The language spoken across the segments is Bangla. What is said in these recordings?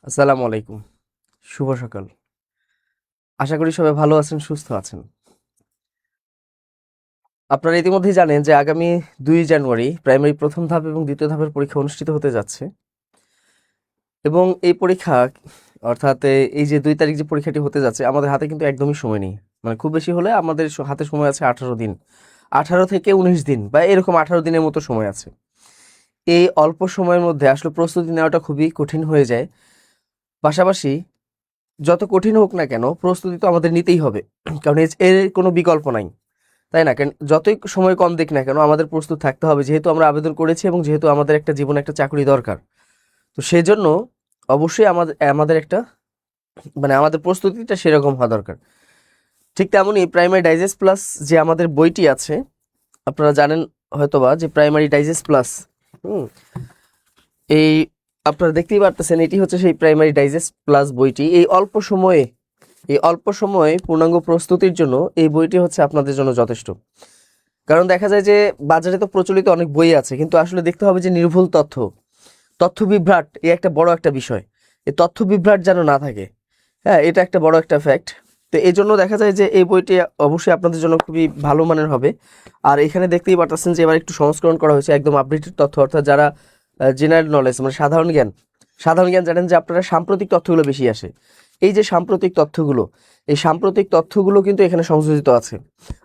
আসসালামু আলাইকুম। শুভ সকাল। আশা করি সবাই ভালো আছেন, সুস্থ আছেন। আপনারা ইতিমধ্যেই জানেন যে আগামী 2 জানুয়ারি প্রাইমারি প্রথম ধাপ এবং দ্বিতীয় ধাপের পরীক্ষা অনুষ্ঠিত হতে যাচ্ছে। এবং এই পরীক্ষা অর্থাৎ এই যে 2 তারিখ যে পরীক্ষাটি হতে যাচ্ছে, আমাদের হাতে কিন্তু একদমই সময় নেই। মানে খুব বেশি হলে আমাদের হাতে সময় আছে 18 দিন। 18 থেকে 19 দিন বা এরকম 18 দিনের মতো সময় আছে। এই অল্প সময়ের মধ্যে আসলে প্রস্তুতি নেওয়াটা খুবই কঠিন হয়ে যায়। পাশাপাশি যত কঠিন হোক না কেন, প্রস্তুতি তো আমাদের নিতেই হবে। কারণ এর কোনো বিকল্প নাই। তাই না? কারণ যতই সময় কম দিক না কেন, আমাদের প্রস্তুত থাকতে হবে, যেহেতু আমরা আবেদন করেছি এবং যেহেতু আমাদের একটা জীবনে একটা চাকরি দরকার। তো সেজন্য অবশ্যই আমাদের আমাদের একটা মানে আমাদের প্রস্তুতিটা সেরকম হওয়া দরকার। ঠিক তেমনই প্রাইমারি ডাইজেস্ট প্লাস যে আমাদের বইটি আছে, আপনারা জানেন হয়তোবা যে প্রাইমারি ডাইজেস্ট প্লাস এই আপনারা দেখতেই পারতেছেন, এটি হচ্ছে সেই প্রাইমারি ডাইজেস্ট প্লাস বইটি। এই অল্প সময়ে পূর্ণাঙ্গ প্রস্তুতির জন্য এই বইটি হচ্ছে আপনাদের জন্য যথেষ্ট। কারণ দেখা যায় যে বাজারে তো প্রচলিত অনেক বই আছে, কিন্তু আসলে দেখতে হবে যে নির্ভুল তথ্য বিভ্রাট এই একটা বড় একটা বিষয়। এই তথ্য বিভ্রাট যেন না থাকে। হ্যাঁ, এটা একটা বড় একটা ফ্যাক্ট। তো এই জন্য দেখা যায় যে এই বইটি অবশ্যই আপনাদের জন্য খুবই ভালো মানের হবে। আর এখানে দেখতেই পারতেছেন যে এবার একটু সংস্করণ করা হয়েছে, একদম আপডেটেড তথ্য, অর্থাৎ যারা জেনারেল নলেজ মানে সাধারণ জ্ঞান জানেন যে আপনারা সাম্প্রতিক তথ্যগুলো বেশি আসে। এই যে সাম্প্রতিক তথ্যগুলো কিন্তু এখানে সংযোজিত আছে।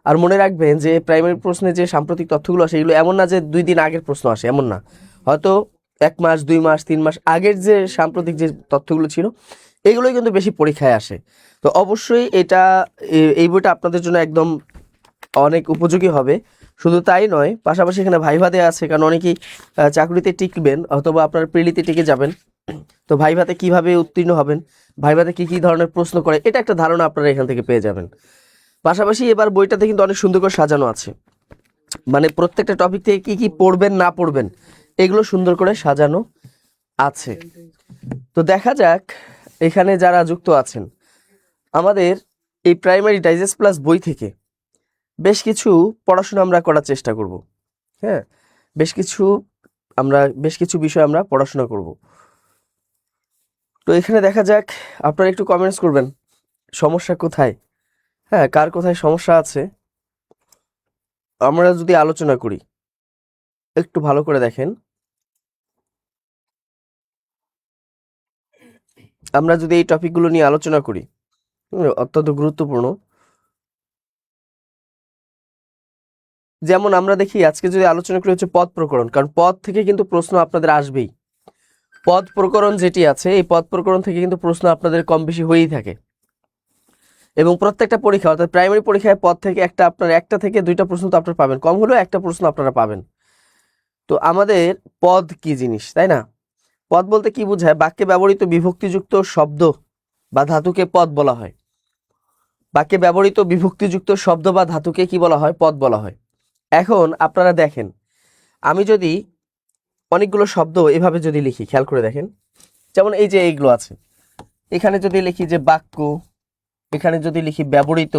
আর মনে রাখবেন যে প্রাইমারি প্রশ্নে যে সাম্প্রতিক তথ্যগুলো আসে, এগুলো এমন না যে 2 দিন আগের প্রশ্ন আসে, এমন না। হয়তো 1 মাস, 2 মাস, 3 মাস আগের যে সাম্প্রতিক যে তথ্যগুলো ছিল, এগুলোই কিন্তু বেশি পরীক্ষায় আসে। তো অবশ্যই এই বইটা আপনাদের জন্য একদম অনেক উপযোগী হবে। শুধু তাই নয়, পাশাপাশি এখানে ভাইভা দেওয়া আছে, কারণ অনেকেই চাকরিতে টিকবেন অথবা আপনার প্রিলিতে টিকে যাবেন। তো ভাইভাতে কিভাবে উত্তীর্ণ হবেন, ভাইভাতে কি কি ধরনের প্রশ্ন করে, এটা একটা ধারণা আপনারা এখান থেকে পেয়ে যাবেন। পাশাপাশি এবার বইটাতে কিন্তু অনেক সুন্দর করে সাজানো আছে, মানে প্রত্যেকটা টপিক থেকে কি কি পড়বেন না পড়বেন এগুলো সুন্দর করে সাজানো আছে। তো দেখা যাক এখানে যারা যুক্ত আছেন, আমাদের এই প্রাইমারি ডাইজেস্ট প্লাস বই থেকে বেশ কিছু পড়াশোনা আমরা করার চেষ্টা করব। হ্যাঁ, বেশ কিছু বেশ কিছু বিষয় আমরা পড়াশোনা করব। তো এখানে দেখা যাক, আপনারা একটু কমেন্টস করবেন সমস্যা কোথায়। হ্যাঁ, কার কোথায় সমস্যা আছে আমরা যদি আলোচনা করি, একটু ভালো করে দেখেন। আমরা যদি এই টপিকগুলো নিয়ে আলোচনা করি, অত্যন্ত গুরুত্বপূর্ণ। যেমন আমরা দেখি আজকে যদি আলোচনা করি হচ্ছে পদ প্রকরণ, কারণ পদ থেকে কিন্তু প্রশ্ন আপনাদের আসবেই। পদ প্রকরণ যেটি আছে, এই পদ প্রকরণ থেকে কিন্তু প্রশ্ন আপনাদের কম বেশি হয়েই থাকে। এবং প্রত্যেকটা পরীক্ষা অর্থাৎ প্রাইমারি পরীক্ষায় পদ থেকে একটা থেকে 2টা প্রশ্ন তো আপনারা পাবেন, কম হলেও একটা প্রশ্ন আপনারা পাবেন। তো আমাদের পদ কি জিনিস, তাই না? পদ বলতে কি বোঝায়? বাক্যে ব্যবহৃত বিভক্তিযুক্ত শব্দ বা ধাতুকে পদ বলা হয়। বাক্যে ব্যবহৃত বিভক্তিযুক্ত শব্দ বা ধাতুকে কি বলা হয়? পদ বলা হয়। এখন আপনারা দেখেন, আমি যদি অনেকগুলো শব্দ এভাবে যদি লিখি, খেয়াল করে দেখেন, যেমন এই যে এইগুলো আছে, এখানে যদি লিখি যে বাক্য, এখানে যদি লিখি ব্যবহৃত,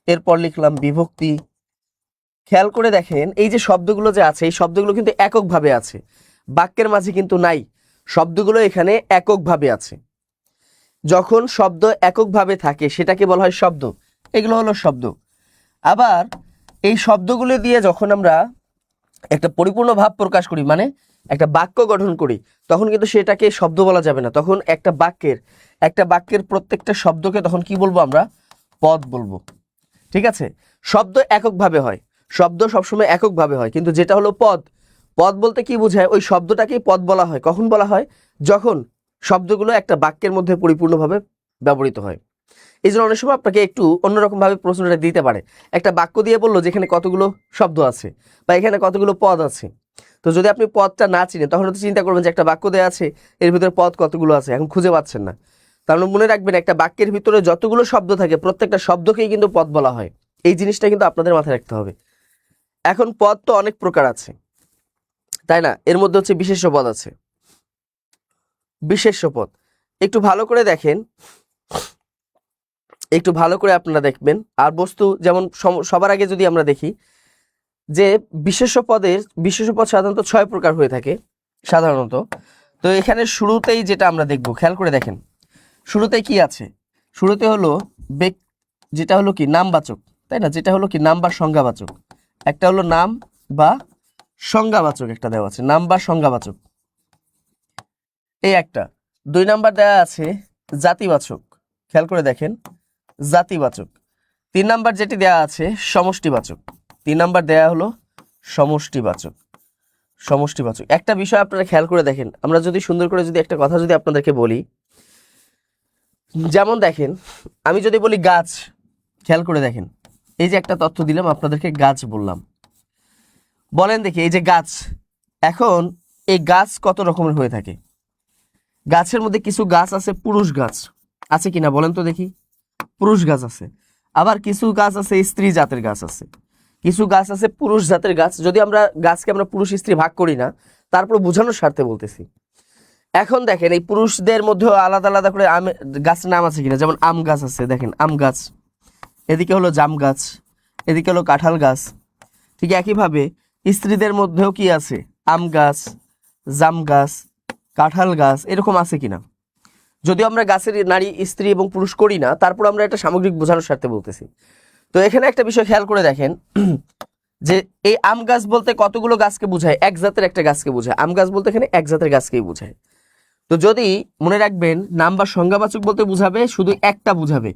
এরপর লিখলাম বিভক্তি। খেয়াল করে দেখেন এই যে শব্দগুলো যে আছে, এই শব্দগুলো কিন্তু এককভাবে আছে, বাক্যের মাঝে কিন্তু নাই। শব্দগুলো এখানে এককভাবে আছে। যখন শব্দ এককভাবে থাকে সেটাকে বলা হয় শব্দ। এগুলো হলো শব্দ। আবার এই শব্দগুলো দিয়ে যখন আমরা একটা পরিপূর্ণ ভাব প্রকাশ করি, মানে একটা বাক্য গঠন করি, তখন কিন্তু সেটাকে শব্দ বলা যাবে না। তখন একটা বাক্যের প্রত্যেকটা শব্দকে তখন কি বলবো? আমরা পদ বলবো। ঠিক আছে? শব্দ এককভাবে হয়, শব্দ সবসময় এককভাবে হয়, কিন্তু যেটা হলো পদ, পদ বলতে কি বোঝায়? ওই শব্দটাকেই পদ বলা হয়। কখন বলা হয়? যখন শব্দগুলো একটা বাক্যের মধ্যে পরিপূর্ণভাবে ব্যবহৃত হয়। এই জন্য অনেক সময় আপনাকে একটু অন্যরকম ভাবে প্রশ্নটা দিতে পারে। একটা বাক্য দিয়ে বললো যে এখানে কতগুলো শব্দ আছে বা এখানে কতগুলো পদ আছে। তো যদি আপনি পদটা না চিনেন, তখন তো চিন্তা করবেন যে একটা বাক্য দেওয়া আছে, এর ভিতরে পদ কতগুলো আছে, এখন খুঁজে পাচ্ছেন না। তাহলে মনে রাখবেন, একটা বাক্যের ভিতরে যতগুলো শব্দ থাকে প্রত্যেকটা শব্দকেই কিন্তু পদ বলা হয়। এই জিনিসটা কিন্তু আপনাদের মাথায় রাখতে হবে। এখন পদ তো অনেক প্রকার আছে, তাই না? এর মধ্যে হচ্ছে বিশেষ্য পদ আছে। বিশেষ্য পদ একটু ভালো করে দেখেন, একটু ভালো করে আপনারা দেখবেন। আর বস্তু যেমন সবার আগে যদি আমরা দেখি যে বিশেষ্য পদ সাধারণত 6 প্রকার হয়ে থাকে সাধারণত। তো এখানে শুরুতেই যেটা আমরা দেখব, খেয়াল করে দেখেন শুরুতে কি আছে। শুরুতে হলো যেটা হলো কি নামবাচক, তাই না, যেটা হলো কি নাম বা সংজ্ঞাবাচক। একটা হলো নাম বা সংজ্ঞাবাচক, একটা দেওয়া আছে নাম বা সংজ্ঞাবাচক, এই একটা। 2 নাম্বার দেওয়া আছে জাতিবাচক, খেয়াল করে দেখেন জাতিবাচক। 3 নাম্বার যেটি দেওয়া আছে সমষ্টিবাচক, 3 নাম্বার দেওয়া হলো সমষ্টিবাচক। সমষ্টিবাচক একটা বিষয় আপনারা খেয়াল করে দেখেন, আমরা যদি সুন্দর করে যদি একটা কথা যদি আপনাদেরকে বলি, যেমন দেখেন আমি যদি বলি গাছ, খেয়াল করে দেখেন এই যে একটা তথ্য দিলাম আপনাদেরকে, গাছ বললাম, বলেন দেখি এই যে গাছ, এখন এই গাছ কত রকমের হয়ে থাকে? গাছের মধ্যে কিছু গাছ আছে পুরুষ গাছ, আছে কিনা বলেন তো দেখি? পুরুষ গাছ আছে। আবার কিছু গাছ আছে স্ত্রী জাতের গাছ আছে, কিছু গাছ আছে পুরুষ জাতের গাছ। যদি আমরা গাছকে আমরা পুরুষ স্ত্রী ভাগ করি না, তারপর বোঝানোর স্বার্থে বলতেছি। এখন দেখেন এই পুরুষদের মধ্যেও আলাদা আলাদা করে গাছের নাম আছে কিনা, যেমন আম গাছ আছে, দেখেন আম গাছ, এদিকে হলো জাম গাছ, এদিকে হলো কাঁঠাল গাছ। ঠিক একইভাবে স্ত্রীদের মধ্যেও কি আছে, আম গাছ, জাম গাছ, কাঁঠাল গাছ, এরকম আছে কিনা। যদিও আমরা গাছের নারী স্ত্রী এবং পুরুষ করি না, তারপর আমরা এটা সামগ্রিক বোঝানোর স্বার্থে বলতেছি। তো এখানে একটা বিষয় খেয়াল করে দেখেন যে এই আম গাছ বলতে কতগুলো গাছকে বোঝায়? এক জাতের একটা গাছকে বোঝায়। আম গাছ বলতে এখানে এক জাতের গাছকেই বোঝায়। তো যদি মনে রাখবেন নাম বা সংজ্ঞাবাচক বলতে বুঝাবে শুধু একটা বুঝাবে,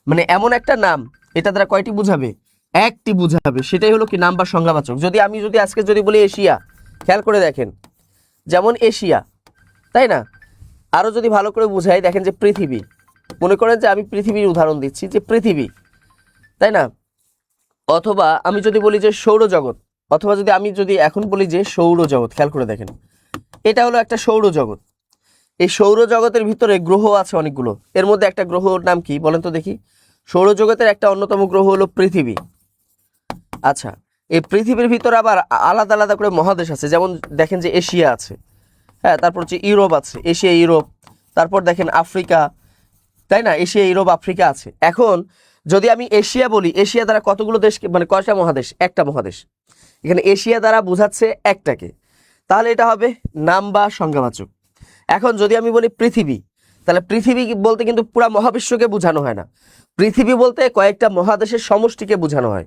মানে এমন একটা নাম, এটা দ্বারা কয়টি বুঝাবে? একটি বুঝাবে, সেটাই হলো কি নাম বা সংজ্ঞাবাচক। আমি যদি আজকে যদি বলি এশিয়া, খেয়াল করে দেখেন যেমন এশিয়া, তাই না। আরো যদি ভালো করে বুঝাই দেখেন যে পৃথিবী, মনে করেন যে আমি পৃথিবীর উদাহরণ দিচ্ছি যে পৃথিবী, তাই না। অথবা আমি যদি বলি যে সৌরজগৎ, অথবা আমি যদি এখন বলি যে সৌরজগৎ, খেয়াল করে দেখেন এটা হলো একটা সৌরজগৎ। এই সৌরজগতের ভিতরে গ্রহ আছে অনেকগুলো, এর মধ্যে একটা গ্রহর নাম কি বলেন তো দেখি? সৌরজগতের একটা অন্যতম গ্রহ হলো পৃথিবী। আচ্ছা, এই পৃথিবীর ভিতরে আবার আলাদা আলাদা করে মহাদেশ আছে, যেমন দেখেন যে এশিয়া আছে, হ্যাঁ, তারপর হচ্ছে ইউরোপ আছে, এশিয়া ইউরোপ, তারপর দেখেন আফ্রিকা, তাই না, এশিয়া ইউরোপ আফ্রিকা আছে। এখন যদি আমি এশিয়া বলি, এশিয়া দ্বারা কতগুলো দেশকে, মানে কয়টা মহাদেশ? একটা মহাদেশ। এখানে এশিয়া দ্বারা বোঝাচ্ছে একটাকে, তাহলে এটা হবে নাম বা সংজ্ঞাবাচক। এখন যদি আমি বলি পৃথিবী, তাহলে পৃথিবী বলতে কিন্তু পুরা মহাবিশ্বকে বোঝানো হয় না, পৃথিবী বলতে কয়েকটা মহাদেশের সমষ্টিকে বোঝানো হয়,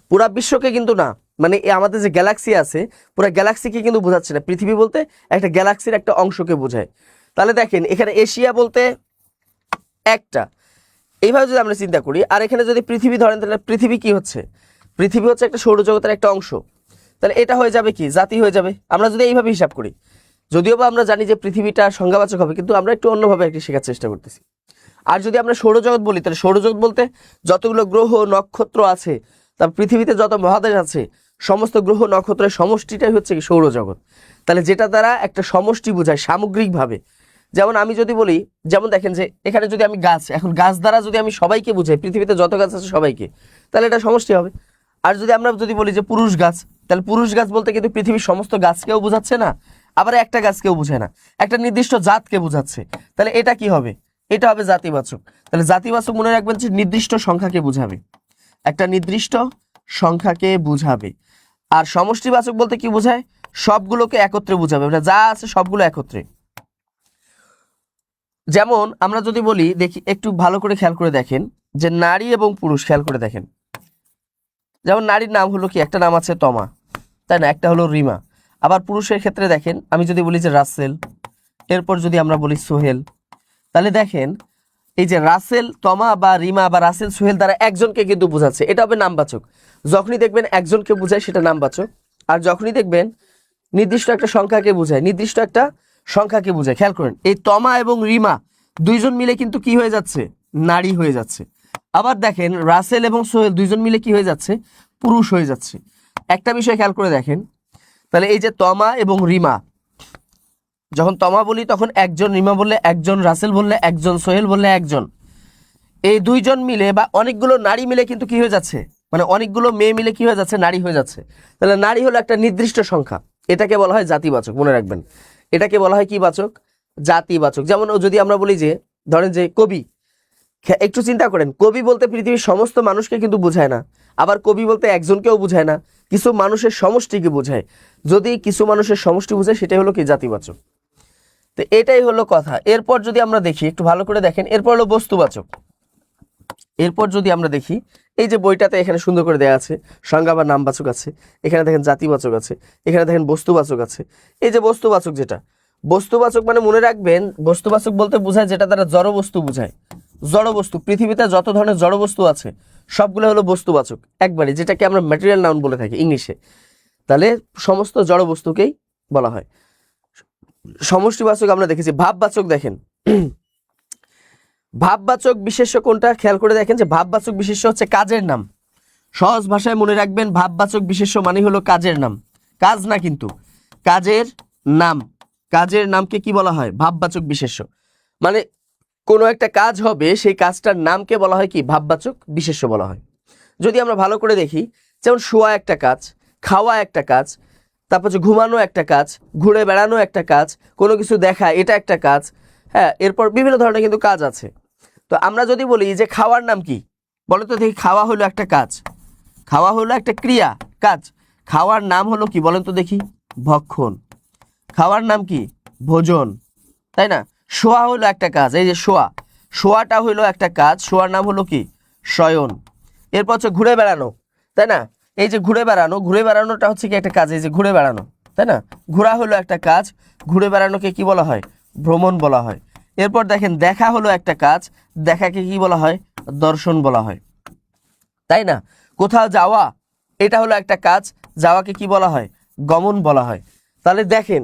পুরা বিশ্বকে কিন্তু না। মানে আমাদের যে গ্যালাক্সি আছে, পুরা গ্যালাক্সিকে কিন্তু বোঝাচ্ছে না, পৃথিবী বলতে একটা গ্যালাক্সির একটা অংশকে বোঝায়। তাহলে দেখেন এখানে এশিয়া বলতে একটা, এইভাবে যদি আমরা চিন্তা করি, আর এখানে যদি পৃথিবী ধরেন, তাহলে পৃথিবী কি হচ্ছে? পৃথিবী হচ্ছে একটা সৌরজগতের একটা অংশ, তাহলে এটা হয়ে যাবে কি জাতি হয়ে যাবে, আমরা যদি এইভাবে হিসাব করি। যদিও বা আমরা জানি যে পৃথিবীটা সংজ্ঞাবাচক হবে, কিন্তু আমরা একটু অন্যভাবে একটি শেখার চেষ্টা করতেছি। আর যদি আমরা সৌরজগৎ বলি, তাহলে সৌরজগৎ বলতে যতগুলো গ্রহ নক্ষত্র আছে, তার পৃথিবীতে যত মহাদেশ আছে, সমস্ত গ্রহ নক্ষত্রের সমষ্টিটাই হচ্ছে কি সৌরজগৎ। তাহলে যেটা দ্বারা একটা সমষ্টি বোঝায় সামগ্রিকভাবে। যেমন আমি যদি বলি, যেমন দেখেন যে এখানে যদি আমি গাছ, এখন গাছ দ্বারা যদি আমি সবাইকে বুঝাই, পৃথিবীতে যত গাছ আছে সবাইকে, তাহলে এটা সমষ্টি হবে। আর আমরা যদি বলি যে পুরুষ গাছ, তাহলে পুরুষ গাছ বলতে কিন্তু পৃথিবীর সমস্ত গাছকেও বোঝাচ্ছে না, আবার একটা গাছকেও বোঝায় না, একটা নির্দিষ্ট জাতকে বোঝাচ্ছে। তাহলে এটা কি হবে? এটা হবে জাতিবাচক। তাহলে জাতিবাচক মনে রাখবেন যে নির্দিষ্ট সংখ্যাকে বোঝাবে, একটা নির্দিষ্ট সংখ্যাকে বোঝাবে। আর সমষ্টিবাচক বলতে কি বোঝায়? সবগুলোকে একত্রে বোঝাবে, মানে যা আছে সবগুলো একত্রে। যেমন আমরা যদি বলি, দেখি একটু ভালো করে খেয়াল করে দেখেন যে নারী এবং পুরুষ, খেয়াল করে দেখেন, যেমন নারীর নাম হলো কি, একটা নাম আছে তমা, তাই না, একটা হলো রিমা। আবার পুরুষের ক্ষেত্রে দেখেন, আমি যদি বলি যে রাসেল, এরপর যদি আমরা বলি সোহেল, তাহলে দেখেন এই যে রাসেল, তমা বা রিমা বা রাসেল, সোহেল দ্বারা একজনকে কিন্তু বোঝাচ্ছে, এটা হবে নামবাচক। যখনই দেখবেন একজনকে বোঝায় সেটা নামবাচক, আর যখনই দেখবেন নির্দিষ্ট একটা সংখ্যাকে বোঝায়, নির্দিষ্ট একটা সংখ্যাকে বোঝায়। খেয়াল করেন এই তমা এবং রিমা দুইজন মিলে কিন্তু কি হয়ে যাচ্ছে? নারী হয়ে যাচ্ছে। আবার দেখেন রাসেল এবং সোহেল দুইজন মিলে কি হয়ে যাচ্ছে? পুরুষ হয়ে যাচ্ছে। একটা বিষয় খেয়াল করে দেখেন, তাহলে এই যে তমা এবং রিমা, যখন তমা বলি তখন একজন, রিমা বললে একজন, রাসেল বললে একজন, সোহেল বললে একজন, এই দুইজন মিলে বা অনেকগুলো নারী মিলে কিন্তু কি হয়ে যাচ্ছে, মানে অনেকগুলো মেয়ে মিলে কি হয়ে যাচ্ছে? নারী হয়ে যাচ্ছে। তাহলে নারী হলো একটা নির্দিষ্ট সংখ্যা, এটাকে বলা হয় জাতিবাচক। মনে রাখবেন এটাকে বলা হয় কি বাচক? জাতিবাচক। যেমন যদি আমরা বলি যে ধরেন যে কবি, একটু চিন্তা করেন, কবি বলতে পৃথিবীর সমস্ত মানুষকে কিন্তু বোঝায় না, আবার কবি বলতে একজনকেও বোঝায় না, কিছু মানুষের সমষ্টিকে বোঝায়। যদি কিছু মানুষের সমষ্টি বোঝায় সেটাই হলো কি জাতিবাচক। তো এটাই হলো কথা। এরপর যদি আমরা দেখি, একটু ভালো করে দেখেন, এরপর হলো বস্তুবাচক। এরপর যদি আমরা দেখি, এই যে বইটাতে এখানে সুন্দর করে দেওয়া আছে সংজ্ঞা বা নামবাচক আছে, এখানে দেখেন জাতিবাচক আছে, এখানে দেখেন বস্তুবাচক আছে। এই যে বস্তুবাচক, যেটা বস্তুবাচক মানে মনে রাখবেন, বস্তুবাচক বলতে বোঝায় যেটা দ্বারা জড় বস্তু বোঝায়। জড় বস্তু, পৃথিবীতে যত ধরনের জড় বস্তু আছে সবগুলো হলো বস্তুবাচক একবারে, যেটাকে আমরা ম্যাটেরিয়াল নাউন বলে থাকি ইংলিশে। তাহলে সমস্ত জড় বস্তুকেই বলা হয়। সমষ্টিবাচক আমরা দেখেছি। ভাববাচক দেখেন, ভাববাচক বিশেষ্য কোনটা খেয়াল করে দেখেন, যে ভাববাচক বিশেষ্য হচ্ছে কাজের নাম। সহজ ভাষায় মনে রাখবেন, ভাববাচক বিশেষ্য মানে হলো কাজের নাম। কাজ না কিন্তু, কাজের নাম। কাজের নামকে কি বলা হয়? ভাববাচক বিশেষ্য। মানে কোনো একটা কাজ হবে, সেই কাজটার নামকে বলা হয় কি? ভাববাচক বিশেষ্য বলা হয়। যদি আমরা ভালো করে দেখি, যেমন শোয়া একটা কাজ, খাওয়া একটা কাজ, তারপর হচ্ছে ঘুমানো একটা কাজ, ঘুরে বেড়ানো একটা কাজ, কোনো কিছু দেখা এটা একটা কাজ। হ্যাঁ, এরপর বিভিন্ন ধরনের কিন্তু কাজ আছে। তো আমরা যদি বলি যে খাওয়ার নাম কি, বলো তো দেখি। খাওয়া হলো একটা কাজ, খাওয়া হলো একটা ক্রিয়া, কাজ। খাওয়ার নাম হলো কি বলেন তো দেখি? ভক্ষণ। খাওয়ার নাম কি? ভোজন, তাই না? শোয়া হলো একটা কাজ, এই যে শোয়া, শোয়াটা হলো একটা কাজ, শোয়ার নাম হলো কি? শয়ন। এরপর হচ্ছে ঘুরে বেড়ানো, তাই না? এই যে ঘুরে বেড়ানো, ঘুরে বেড়ানোটা হচ্ছে কি একটা কাজ, এই যে ঘুরে বেড়ানো, তাই না? ঘোরা হলো একটা কাজ, ঘুরে বেড়ানোকে কি বলা হয়? ভ্রমণ বলা হয়। এরপর দেখেন, দেখা হলো একটা কাজ, দেখাকে কি বলা হয়? দর্শন বলা হয়, তাই না? কোথাও যাওয়া, এটা হলো একটা কাজ, যাওয়াকে কি বলা হয়? গমন বলা হয়। তাহলে দেখেন,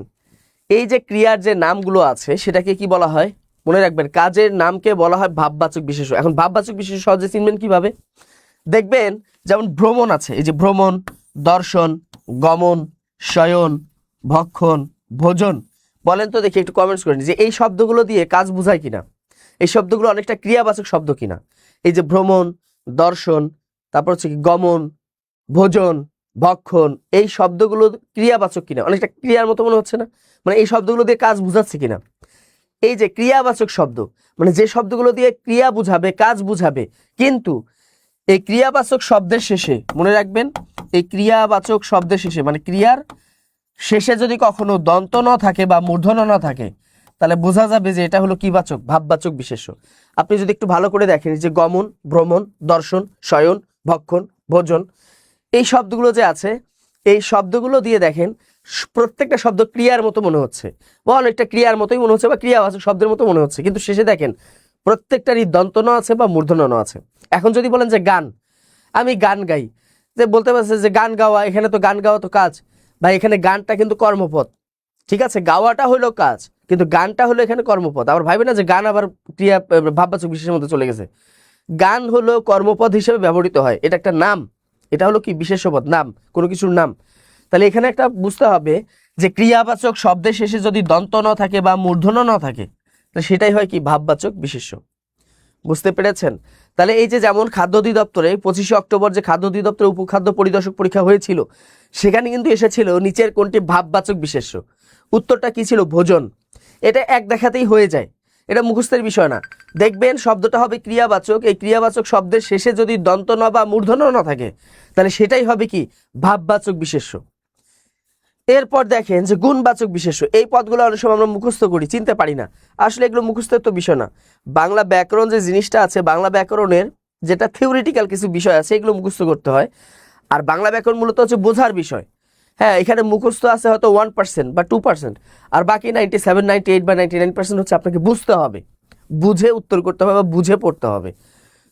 এই যে ক্রিয়ার যে নামগুলো আছে সেটাকে কি বলা হয়? মনে রাখবেন, কাজের নামকে বলা হয় ভাববাচক বিশেষ্য। এখন ভাববাচক বিশেষ্য সহজে চিনবেন কিভাবে? দেখবেন, যেমন ভ্রমণ আছে, এই যে ভ্রমণ, দর্শন, গমন, শয়ন, ভক্ষণ, ভোজন। বলেন তো দেখি, একটু কমেন্টস করেন যে এই শব্দগুলো দিয়ে কাজ বোঝায় কিনা, এই শব্দগুলো অনেকটা ক্রিয়াবাচক শব্দ কিনা। এই যে ভ্রমণ, দর্শন, তারপর হচ্ছে কি গমন, ভোজন, ভক্ষণ, এই শব্দগুলো ক্রিয়াবাচক কিনা, অনেকটা ক্রিয়ার মতো মনে হচ্ছে না? মানে এই শব্দগুলো দিয়ে কাজ বুঝাচ্ছে কিনা। এই যে ক্রিয়াবাচক শব্দ, মানে যে শব্দগুলো দিয়ে ক্রিয়া বুঝাবে, কাজ বুঝাবে, কিন্তু এই ক্রিয়াবাচক শব্দের শেষে মনে রাখবেন, এই ক্রিয়াবাচক শব্দের শেষে মানে ক্রিয়ার শেষে যদি কখনো দন্ত ন থাকে বা মূর্ধন্য না থাকে, তাহলে বোঝা যাবে যে এটা হলো কি বাচক? ভাববাচক বিশেষ্য। আপনি যদি একটু ভালো করে দেখেন, যে গমন, ভ্রমণ, দর্শন, শয়ন, ভক্ষণ, ভোজন, এই শব্দগুলো যে আছে, এই শব্দগুলো দিয়ে দেখেন প্রত্যেকটা শব্দ ক্রিয়ার মতো মনে হচ্ছে, বা অনেকটা ক্রিয়ার মতোই মনে হচ্ছে, বা ক্রিয়াবাচক শব্দের মতো মনে হচ্ছে, কিন্তু শেষে দেখেন প্রত্যেকটারই দন্ত ন আছে বা মূর্ধন্য ন আছে। এখন যদি বলেন যে গান, আমি গান গাই, যে বলতে পারছে যে গান গাওয়া, এখানে তো গান গাওয়া তো কাজ, ভাই এখানে গানটা কিন্তু কর্মপদ, ঠিক আছে? গাওয়াটা হলো কাজ, কিন্তু গানটা হলো এখানে কর্মপদ। আবার ভাইবে না যে গান আবার ক্রিয়া ভাববাচক বিশেষের মধ্যে চলে গেছে। গান হলো কর্মপদ হিসেবে ব্যবহৃত হয়, এটা একটা নাম, এটা হলো কি? বিশেষ্যপদ, নাম, কোনো কিছুর নাম। তাহলে এখানে একটা বুঝতে হবে যে ক্রিয়াবাচক শব্দের শেষে যদি দন্ত ন থাকে বা মূর্ধন্য ন থাকে, তাহলে সেটাই হয় কি? ভাববাচক বিশেষ্য। বুঝতে পেরেছেন? তাহলে এই যে যেমন খাদ্য অধিদপ্তরে 25শে অক্টোবর যে খাদ্য অধিদপ্তরে উপখাদ্য পরিদর্শক পরীক্ষা হয়েছিল, সেখানে কিন্তু এসেছিল নিচের কোনটি ভাববাচক বিশেষ্য। উত্তরটা কি ছিল? ভোজন। এটা এক দেখাতেই হয়ে যায়, এটা মুখস্থের বিষয় না। দেখবেন শব্দটা হবে ক্রিয়াবাচক, এই ক্রিয়াবাচক শব্দের শেষে যদি দন্ত ন বা মূর্ধন্য না থাকে, তাহলে সেটাই হবে কি? ভাববাচক বিশেষ্য। এরপর দেখেন যে গুণবাচক বিশেষ্য, এই পদগুলো অনেক সময় আমরা মুখস্থ করি, চিনতে পারি না। আসলে এগুলো মুখস্থের তো বিষয় না। বাংলা ব্যাকরণ যে জিনিসটা আছে, বাংলা ব্যাকরণের যেটা থিওরিটিক্যাল কিছু বিষয় আছে, এগুলো মুখস্থ করতে হয়। আর বাংলা ব্যাকরণ মূলত হচ্ছে বোঝার বিষয়। হ্যাঁ, এখানে মুখস্থ আছে হয়তো 1% বা 2%, আর বাকি 97, 98 বা 99% হচ্ছে আপনাকে বুঝতে হবে, বুঝে উত্তর করতে হবে বা বুঝে পড়তে হবে।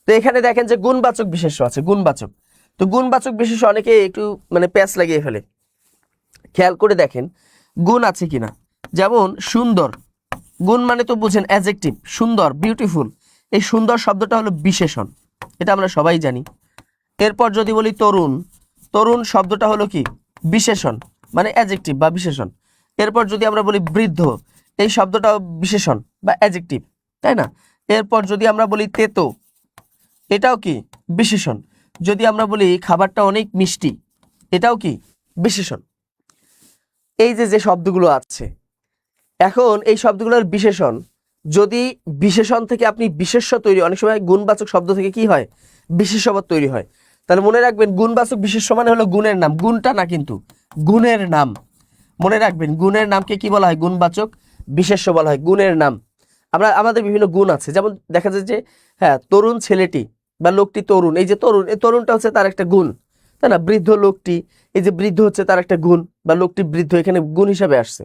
তো এখানে দেখেন যে গুণবাচক বিশেষ্য আছে, গুণবাচক। তো গুণবাচক বিশেষ্য অনেকে একটু মানে প্যাচ লাগিয়ে ফেলে। খেয়াল করে দেখেন গুণ আছে কিনা। যেমন সুন্দর, গুণ মানে তো বুঝেন অ্যাডজেক্টিভ, সুন্দর, বিউটিফুল। এই সুন্দর শব্দটা হলো বিশেষণ, এটা আমরা সবাই জানি। এরপর যদি বলি তরুণ, তরুণ শব্দটা হলো কি? বিশেষণ, মানে অ্যাডজেক্টিভ বা বিশেষণ। এরপর যদি আমরা বলি বৃদ্ধ, এই শব্দটা বিশেষণ বা অ্যাডজেক্টিভ, তাই না? এরপর যদি আমরা বলি তেতো, এটাও কি? বিশেষণ। যদি আমরা বলি খাবারটা অনেক মিষ্টি, এটাও কি? বিশেষণ। এই যে যে শব্দগুলো আছে, এখন এই শব্দগুলোর বিশেষণ, যদি বিশেষণ থেকে আপনি বিশেষ্য তৈরি, অনেক সময় গুণবাচক শব্দ থেকে কি হয়? বিশেষ্যপদ তৈরি হয়। তাহলে মনে রাখবেন গুণবাচক বিশেষ্য মানে হলো গুণের নাম, গুণটা না কিন্তু, গুণের নাম। মনে রাখবেন গুণের নামকে কি বলা হয়? গুণবাচক বিশেষ্য বলা হয়, গুণের নাম। আমরা আমাদের বিভিন্ন গুণ আছে, যেমন দেখা যায় যে হ্যাঁ তরুণ ছেলেটি বা লোকটি তরুণ, এই যে তরুণ, এই তরুণটা হচ্ছে তার একটা গুণ, তাই না? বৃদ্ধ লোকটি, এই যে বৃদ্ধ হচ্ছে তার একটা গুণ, বা লোকটি বৃদ্ধ এখানে গুণ হিসাবে আসছে।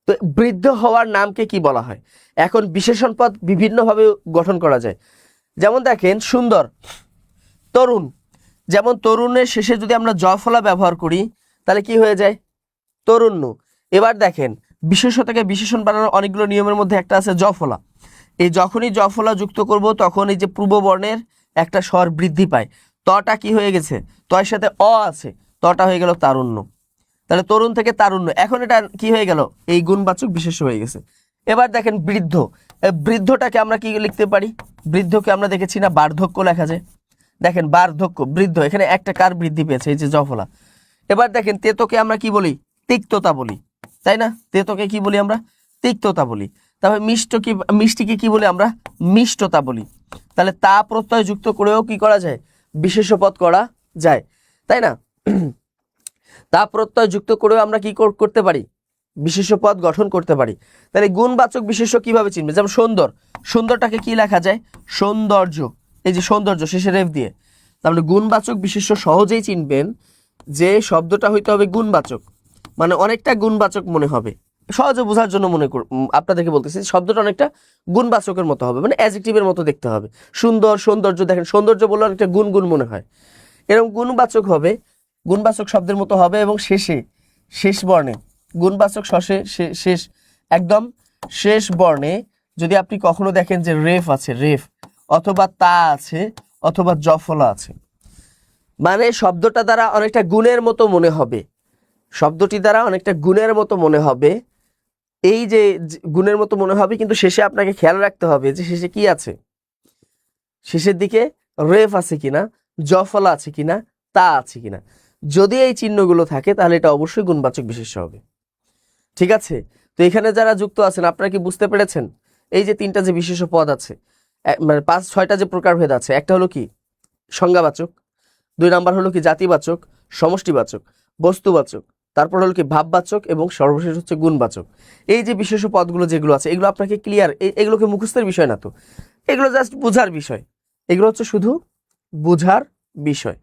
তো বৃদ্ধ হওয়ার নামকে কি বলা হয়? এখন বিশেষণ পদ বিভিন্নভাবে গঠন করা যায়। যেমন দেখেন সুন্দর, তরুণ, যেমন তরুণের শেষে যদি আমরা জফলা ব্যবহার করি তাহলে কি হয়ে যায়? তরুণ্য। এবার দেখেন বিশেষ্য থেকে বিশেষণ বানানোর অনেকগুলো নিয়মের মধ্যে একটা আছে জফলা। এই যখনই জফলা যুক্ত করব তখন এই যে পূর্ব বর্ণের একটা স্বর বৃদ্ধি পায়, তটা কি হয়ে গেছে? তয়ের সাথে অ আছে, তটা হয়ে গেল তারুণ্য। তাহলে তরুণ থেকে তারুণ্য, এখন এটা কি হয়ে গেল? এই গুণবাচক বিশেষ্য হয়ে গেছে। এবার দেখেন বৃদ্ধ, বৃদ্ধটাকে আমরা কি লিখতে পারি? বৃদ্ধকে আমরা দেখেছি না বার্ধক্য লেখা যায়, দেখেন বার্ধক্য, বৃদ্ধ, এখানে একটা কার বৃদ্ধি পেয়েছে? এই যে জফলা। এবার দেখেন তেতোকে আমরা কি বলি? তিক্ততা বলি, তাই না? তেতোকে কি বলি আমরা? তিক্ততা বলি। তারপরে মিষ্টিকে কি বলি আমরা? মিষ্টতা বলি। তাহলে তা প্রত্যয় যুক্ত করেও কি করা যায়? বিশেষ্য পদ করা যায়, তাই না? তা প্রত্যয় যুক্ত করেও আমরা কি করতে পারি? বিশেষ্য পদ গঠন করতে পারি। তাহলে গুণবাচক বিশেষ্য কিভাবে চিনবে? যেমন সুন্দর, সুন্দরটাকে কি লেখা যায়? সৌন্দর্য, এই যে সৌন্দর্য শেষে রেফ দিয়ে। তাহলে গুণবাচক বিশেষ্য সহজেই চিনবেন যে শব্দটা হইতে হবে গুণবাচক, মানে অনেকটা গুণবাচক মনে হবে। সহজে বোঝার জন্য আপনাদেরকে বলতেছি, শব্দটা অনেকটা গুণবাচকের মতো হবে, মানে অ্যাডজেক্টিভের মতো দেখতে হবে। সুন্দর, সৌন্দর্য, দেখেন সৌন্দর্য বললে অনেকটা গুণ গুণ মনে হয়, এরকম গুণবাচক হবে, গুণবাচক শব্দের মতো হবে। এবং শেষ বর্ণে গুণবাচক শেষ একদম শেষ বর্ণে যদি আপনি কখনো দেখেন যে রেফ আছে, রেফ অথবা তা আছে অথবা জফলা আছে, মানে শব্দটা দ্বারা অনেকটা গুণের মতো মনে হবে, শব্দটি দ্বারা অনেকটা গুণের মতো মনে হবে। এই যে গুণের মতো মনে হবে, কিন্তু শেষে আপনাকে খেয়াল রাখতে হবে যে শেষে কি আছে, শেষের দিকে রেফ আছে কিনা, জফলা আছে কিনা, তা আছে কিনা। যদি এই চিহ্নগুলো থাকে তাহলে এটা অবশ্যই গুণবাচক বিশেষ্য হবে। ঠিক আছে? তো এখানে যারা যুক্ত আছেন আপনারা কি বুঝতে পেরেছেন? এই যে তিনটা যে বিশেষ্য পদ আছে, মানে 5-6টা যে প্রকারভেদ আছে, একটা হলো কি সংজ্ঞাবাচক, 2 নাম্বার হলো কি জাতিবাচক, সমষ্টিবাচক, বস্তুবাচক, তারপর হলো কি ভাববাচক, এবং সর্বশেষ হচ্ছে গুণবাচক। এই যে বিশেষ্য পদগুলো যেগুলো আছে এগুলো আপনাকে ক্লিয়ার, এগুলোকে মুখস্থের বিষয় না তো, এগুলো জাস্ট বোঝার বিষয়, এগুলো হচ্ছে শুধু বোঝার বিষয়।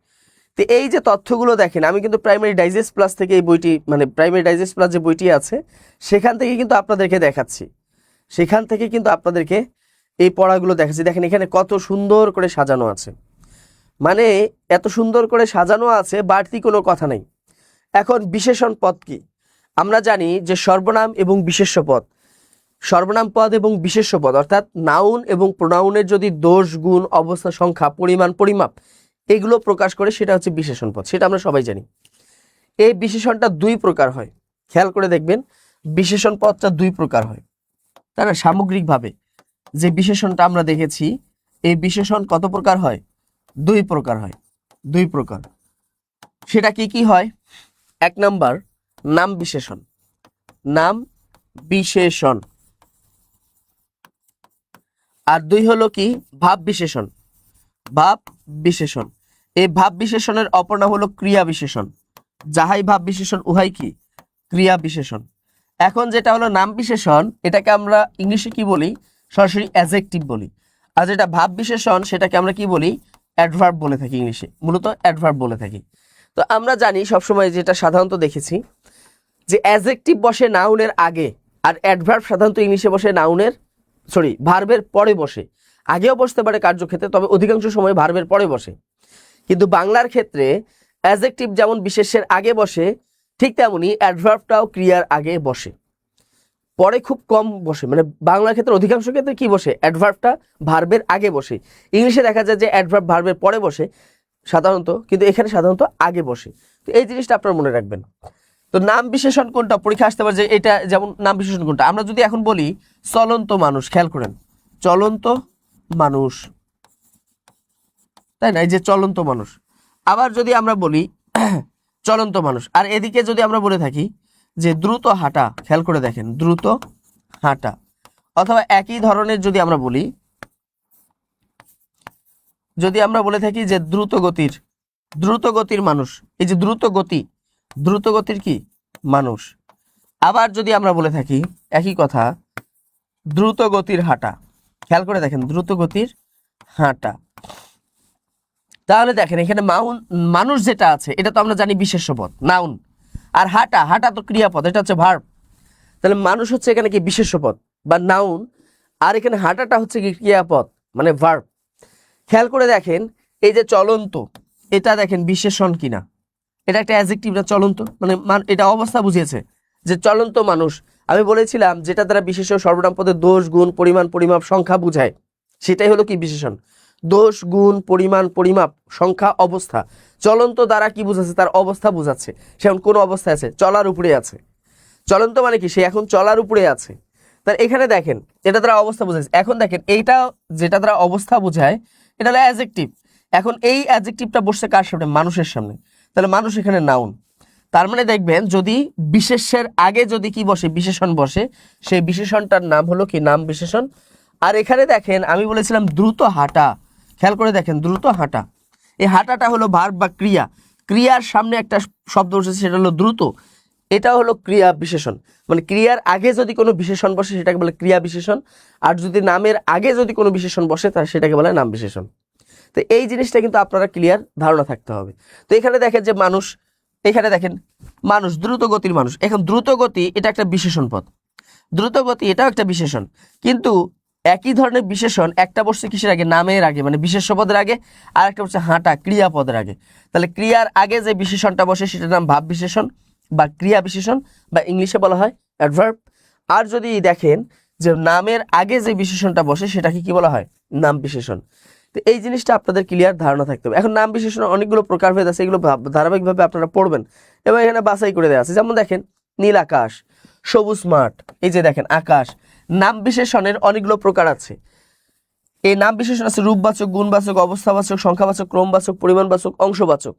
তো এই যে তথ্যগুলো দেখেন, আমি কিন্তু প্রাইমারি ডাইজেস্ট প্লাস থেকে এই বইটি, মানে প্রাইমারি ডাইজেস্ট প্লাস যে বইটি আছে সেখান থেকে কিন্তু আপনাদেরকে দেখাচ্ছি, সেখান থেকে কিন্তু আপনাদেরকে এই পড়াগুলো দেখাচ্ছি। দেখেন এখানে কত সুন্দর করে সাজানো আছে, মানে এত সুন্দর করে সাজানো আছে, বাড়তি কোনো কথা নেই। এখন বিশেষণ পদ কি? আমরা জানি যে সর্বনাম এবং বিশেষ্য পদ, সর্বনাম পদ এবং বিশেষ্য পদ অর্থাৎ নাউন এবং প্রোনাউনের যদি দোষ, গুণ, অবস্থা, সংখ্যা, পরিমাণ, পরিমাপ এগুলো প্রকাশ করে সেটা হচ্ছে বিশেষণ পদ, সেটা আমরা সবাই জানি। এই বিশেষণটা 2 প্রকার হয়, খেয়াল করে দেখবেন বিশেষণ পদটা 2 প্রকার হয়, তাই না? সামগ্রিকভাবে যে বিশেষণটা আমরা দেখেছি, এই বিশেষণ কত প্রকার হয়? 2 প্রকার হয়, 2 প্রকার। সেটা কি কি হয়? 1 নাম্বার নাম বিশেষণ, নাম বিশেষণ। আর 2 হলো কি ভাব বিশেষণ, ভাব বিশেষণ। এই ভাব বিশেষণের অপর নাম হলো ক্রিয়া বিশেষণ, যাহাই ভাব বিশেষণ উহাই কি ক্রিয়া বিশেষণ। এখন যেটা হলো নাম বিশেষণ, এটাকে আমরা ইংলিশে কি বলি? সরাসরি অ্যাডজেক্টিভ বলি। আর যেটা ভাব বিশেষণ সেটাকে আমরা কি বলি? অ্যাডভার্ব বলে থাকি, ইংলিশে মূলত অ্যাডভার্ব বলে থাকি। তো আমরা জানি সবসময়, যেটা সাধারণত দেখেছি যে অ্যাডজেক্টিভ বসে নাউনের আগে, আর অ্যাডভার্ব সাধারণত ইংলিশে বসে ভার্বের পরে বসে, আগেও বসতে পারে কার্যক্ষেত্রে, তবে অধিকাংশ সময় ভার্বের পরে বসে। কিন্তু বাংলার ক্ষেত্রে অ্যাডজেক্টিভ যেমন বিশেষ্যের আগে বসে, ঠিক তেমনি অ্যাডভার্বটাও ক্রিয়ার আগে বসে, পরে খুব কম বসে। মানে বাংলার ক্ষেত্রে অধিকাংশ ক্ষেত্রে কি বসে? অ্যাডভার্বটা ভার্বের আগে বসে। ইংলিশে দেখা যায় যে অ্যাডভার্ব ভার্বের পরে বসে সাধারণত, কিন্তু এখানে সাধারণত আগে বসে। তো এই জিনিসটা আপনারা মনে রাখবেন। তো নাম বিশেষণ কোনটা? পরীক্ষা আসতে পারে যে এটা, যেমন নাম বিশেষণ কোনটা? আমরা যদি এখন বলি চলন্ত মানুষ, খেয়াল করেন চলন্ত মানুষ, তাই না? এই যে চলন্ত মানুষ। আবার যদি আমরা বলি চলন্ত মানুষ, আর এদিকে যদি আমরা বলে থাকি যে দ্রুত হাঁটা, খেয়াল করে দেখেন দ্রুত হাঁটা। অথবা একই ধরনের যদি আমরা বলে থাকি যে দ্রুত গতির মানুষ, এই যে দ্রুত গতির কি মানুষ। আবার যদি আমরা বলে থাকি একই কথা, দ্রুত গতির হাঁটা, খেয়াল করে দেখেন দ্রুত গতির হাঁটা, তাহলে দেখেন এখানে মানুষ যেটা আছে এটা তো আমরা জানি বিশেষ্য পদ নাউন, আর হাঁটা, হাঁটা তো ক্রিয়াপদ, এটা হচ্ছে ভার্ব। তাহলে মানুষ হচ্ছে এখানে কি বিশেষ্য পদ বা নাউন, আর এখানে হাঁটাটা হচ্ছে কি ক্রিয়াপদ মানে ভার্ব। খেয়াল করে দেখেন এই যে চলন্ত, এটা দেখেন বিশেষণ কিনা, এটা একটা অ্যাডজেক্টিভ না চলন্ত, মানে এটা অবস্থা বুঝিয়েছে যে চলন্ত মানুষ। আমি বলেছিলাম যেটা দ্বারা বিশেষ সর্বনাম পদে দোষ গুণ পরিমাণ পরিমাপ সংখ্যা বুঝায়, সেটাই হলো কি বিশেষণ। দোষ গুণ পরিমাণ পরিমাপ সংখ্যা অবস্থা, চলন্ত দ্বারা কি বুঝাচ্ছে, তার অবস্থা বুঝাচ্ছে, সে এখন কোন অবস্থায় আছে, চলার উপরে আছে। চলন্ত মানে কি, সে এখন চলার উপরে আছে। তার এখানে দেখেন এটা দ্বারা অবস্থা বুঝাচ্ছে। এখন দেখেন এইটা যেটা দ্বারা অবস্থা বোঝায় এটা হলো অ্যাডজেক্টিভ। এখন এই অ্যাডজেক্টিভটা বসছে কার সামনে, মানুষের সামনে, তাহলে মানুষ এখানে নাউন। তার মানে দেখবেন যদি বিশেষ্যের আগে যদি কি বসে, বিশেষণ বসে, সেই বিশেষণটার নাম হলো কি নাম বিশেষণ। আর এখানে দেখেন আমি বলেছিলাম দ্রুত হাঁটা, খেয়াল করে দেখেন দ্রুত হাঁটা, এই হাঁটাটা হলো ভার্ব বা ক্রিয়া, ক্রিয়ার সামনে একটা শব্দ বসেছে সেটা হলো দ্রুত, এটা হলো ক্রিয়া বিশেষণ। মানে ক্রিয়ার আগে যদি কোনো বিশেষণ বসে সেটাকে বলে ক্রিয়া বিশেষণ, আর যদি নামের আগে যদি কোনো বিশেষণ বসে তাহলে সেটাকে বলে নাম বিশেষণ। তো এই জিনিসটা কিন্তু আপনারা ক্লিয়ার ধারণা থাকতে হবে। তো এখানে দেখেন যে মানুষ, এখানে দেখেন মানুষ, দ্রুত গতির মানুষ, এখন দ্রুত গতি এটা একটা বিশেষণ পদ, দ্রুত গতি এটাও একটা বিশেষণ, কিন্তু একই ধরনের বিশেষণ একটা বসছে কিসের আগে, নামের আগে মানে বিশেষ্য পদের আগে, আর একটা বসছে হাঁটা ক্রিয়াপদের আগে। তাহলে ক্রিয়ার আগে যে বিশেষণটা বসে সেটার নাম ভাব বিশেষণ বা ক্রিয়া বিশেষণ বা ইংলিশে বলা হয় অ্যাডভার্ব। আর যদি দেখেন যে নামের আগে যে বিশেষণটা বসে সেটাকে কি বলা হয়, নাম বিশেষণ। তো এই জিনিসটা আপনাদের ক্লিয়ার ধারণা থাকতে হবে। এখন নাম বিশেষণ অনেকগুলো প্রকারভেদ আছে, এগুলো ধারাবাহিকভাবে আপনারা পড়বেন এবং এখানে বাছাই করে দেওয়া আছে। যেমন দেখেন নীল আকাশ, সবুজ মাঠ, এই যে দেখেন আকাশ। নাম বিশেষণের অনেকগুলো প্রকার আছে। এই নাম বিশেষণ আছে রূপবাচক, গুণবাচক, অবস্থাবাচক, সংখ্যাবাচক, ক্রমবাচক, পরিমাণবাচক, অংশবাচক,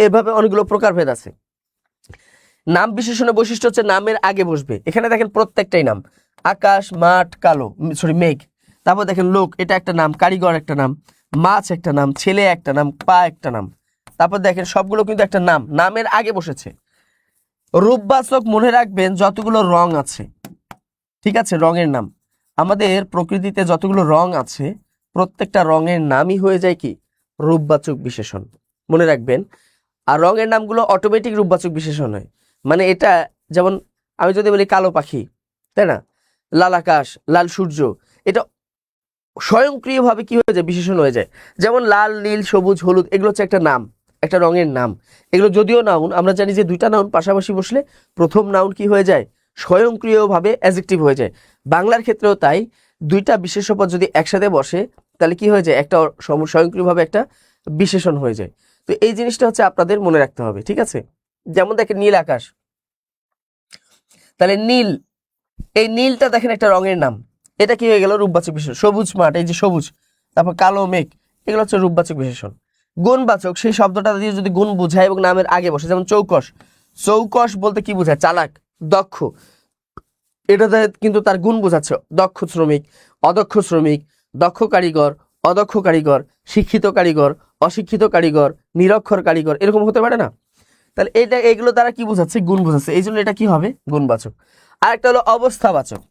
এভাবে অনেকগুলো প্রকারভেদ আছে। নাম বিশেষণের বৈশিষ্ট্য হচ্ছে নামের আগে বসবে। এখানে দেখেন প্রত্যেকটাই নাম, আকাশ, মাঠ, কালো মেঘ। তারপর দেখেন লোক, এটা একটা নাম, কারিগর একটা নাম, মাছ একটা নাম, ছেলে একটা নাম, পা একটা নাম। তারপর দেখেন সবগুলো কিন্তু একটা নাম, নামের আগে বসেছে। রূপবাচক মনে রাখবেন যতগুলো রং আছে, ঠিক আছে, রঙের নাম, আমাদের প্রকৃতিতে যতগুলো রং আছে প্রত্যেকটা রঙের নামই হয়ে যায় কি রূপবাচক বিশেষণ, মনে রাখবেন। আর রঙের নামগুলো অটোমেটিক রূপবাচক বিশেষণ হয়। মানে এটা যেমন আমি যদি বলি কালো পাখি, তাই না, লাল আকাশ, লাল সূর্য, এটা স্বয়ংক্রিয়ভাবে কি হয়ে যায়, বিশেষণ হয়ে যায়। যেমন লাল, নীল, সবুজ, হলুদ, এগুলো হচ্ছে একটা নাম, একটা রঙের নাম। এগুলো যদিও নাউন, আমরা জানি যে দুইটা নাউন পাশাপাশি বসলে প্রথম নাউন কি হয়ে যায়, স্বয়ংক্রিয়ভাবে অ্যাডজেক্টিভ হয়ে যায়। বাংলার ক্ষেত্রেও তাই, দুইটা বিশেষ্য পদ যদি একসাথে বসে তাহলে কি হয়ে যায়, একটা স্বয়ংক্রিয়ভাবে একটা বিশেষণ হয়ে যায়। তো এই জিনিসটা হচ্ছে আপনাদের মনে রাখতে হবে, ঠিক আছে। যেমন দেখেন নীল আকাশ, তাহলে নীল, এই নীলটা দেখেন একটা রঙের নাম, এটা কি হয়ে গেল রূপবাচক বিশেষণ। সবুজ মাঠ, এই যে সবুজ, তারপর কালো মেঘ, এগুলো হচ্ছে রূপবাচক বিশেষণ। গুণবাচক, সেই শব্দটা দিয়ে যদি গুণ বোঝায় এবং নামের আগে বসে, যেমন চৌকস, চৌকস বলতে কি বোঝায়, চালাক, দক্ষ, এটা কিন্তু তার গুণ বোঝাচ্ছে। দক্ষ শ্রমিক, অদক্ষ শ্রমিক, দক্ষ কারিগর, অদক্ষ কারিগর, শিক্ষিত কারিগর, অশিক্ষিত কারিগর, নিরক্ষর কারিগর, এরকম হতে পারে না। তাহলে এগুলো দ্বারা কি বোঝাচ্ছে, গুণ বোঝাচ্ছে, এই জন্য এটা কি হবে গুণবাচক। আর একটা হলো অবস্থাবাচক।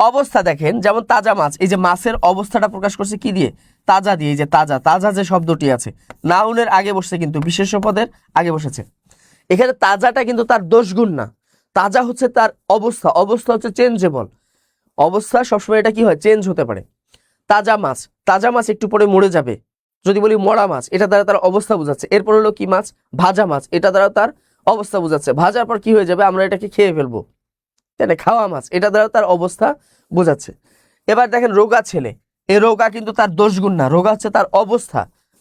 অবস্থা দেখেন যেমন তাজা মাছ, এই যে মাছের অবস্থাটা প্রকাশ করছে কি দিয়ে, তাজা দিয়ে। এই যে তাজা, তাজা যে শব্দটি আছে নাউনের আগে বসছে কিন্তু বিশেষ্য পদের আগে বসেছে। এখানে তাজাটা কিন্তু তার দোষ গুণ না, তাজা হচ্ছে তার অবস্থা, অবস্থা হচ্ছে চেঞ্জেবল, অবস্থা সবসময় এটা কি হয়, চেঞ্জ হতে পারে। তাজা মাছ, তাজা মাছ একটু পরে মরে যাবে। যদি বলি মরা মাছ, এটা দ্বারা তার অবস্থা বোঝাচ্ছে। এরপর হলো কি মাছ, ভাজা মাছ, এটা দ্বারা তার অবস্থা বোঝাচ্ছে। ভাজার পর কি হয়ে যাবে, আমরা এটাকে খেয়ে ফেলবো, তাই না, খাওয়া মাছ, এটা দ্বারা তার অবস্থা বোঝাচ্ছে। এবার দেখেন রোগা ছেলে, এই রোগা কিন্তু তার দোষগুণ না, রোগা হচ্ছে তার অবস্থা,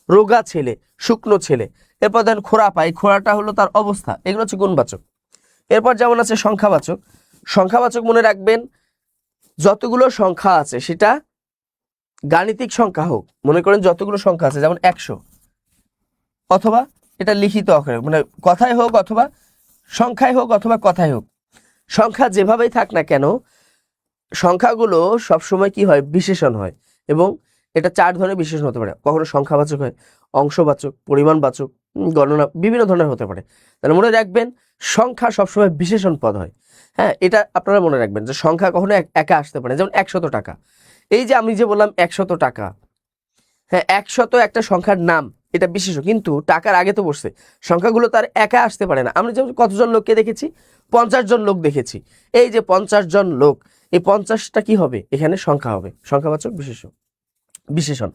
রোগা ছেলে, শুকনো ছেলে। এরপর দেখেন খোড়া পাই, খোড়াটা হলো তার অবস্থা, এগুলো হচ্ছে গুণবাচক। এরপর যেমন আছে সংখ্যাবাচক, সংখ্যাবাচক মনে রাখবেন যতগুলো সংখ্যা আছে সেটা গাণিতিক সংখ্যা হোক, মনে করেন যতগুলো সংখ্যা আছে যেমন 100, অথবা এটা লিখিত আকারে মানে কথায় হোক অথবা সংখ্যায় হোক অথবা কথায় হোক, সংখ্যা যেভাবেই থাক না কেন সংখ্যাগুলো সবসময় কি হয়, বিশেষণ হয়। এবং এটা 4 ধরনের বিশেষণ হতে পারে, কখনো সংখ্যাবাচক হয়, অংশবাচক, পরিমাণবাচক, গণনা, বিভিন্ন ধরনের হতে পারে। তাহলে মনে রাখবেন সংখ্যা সবসময় বিশেষণ পদ হয়। হ্যাঁ, এটা আপনারা মনে রাখবেন যে সংখ্যা কখনো একা আসতে পারে। যেমন 100 টাকা, এই যে আমি যে বললাম 100 টাকা, হ্যাঁ 100 একটা সংখ্যার নাম, এটা বিশেষ, কিন্তু টাকার আগে তো বসছে। সংখ্যাগুলো তার একা আসতে পারে না। আমরা যেমন কতজন লোককে দেখেছি, 50 জন লোক দেখেছি। এই যে 50 জন লোক, এই 50টা কি হবে, এখানে সংখ্যা হবে, সংখ্যাবাচক বিশেষণ।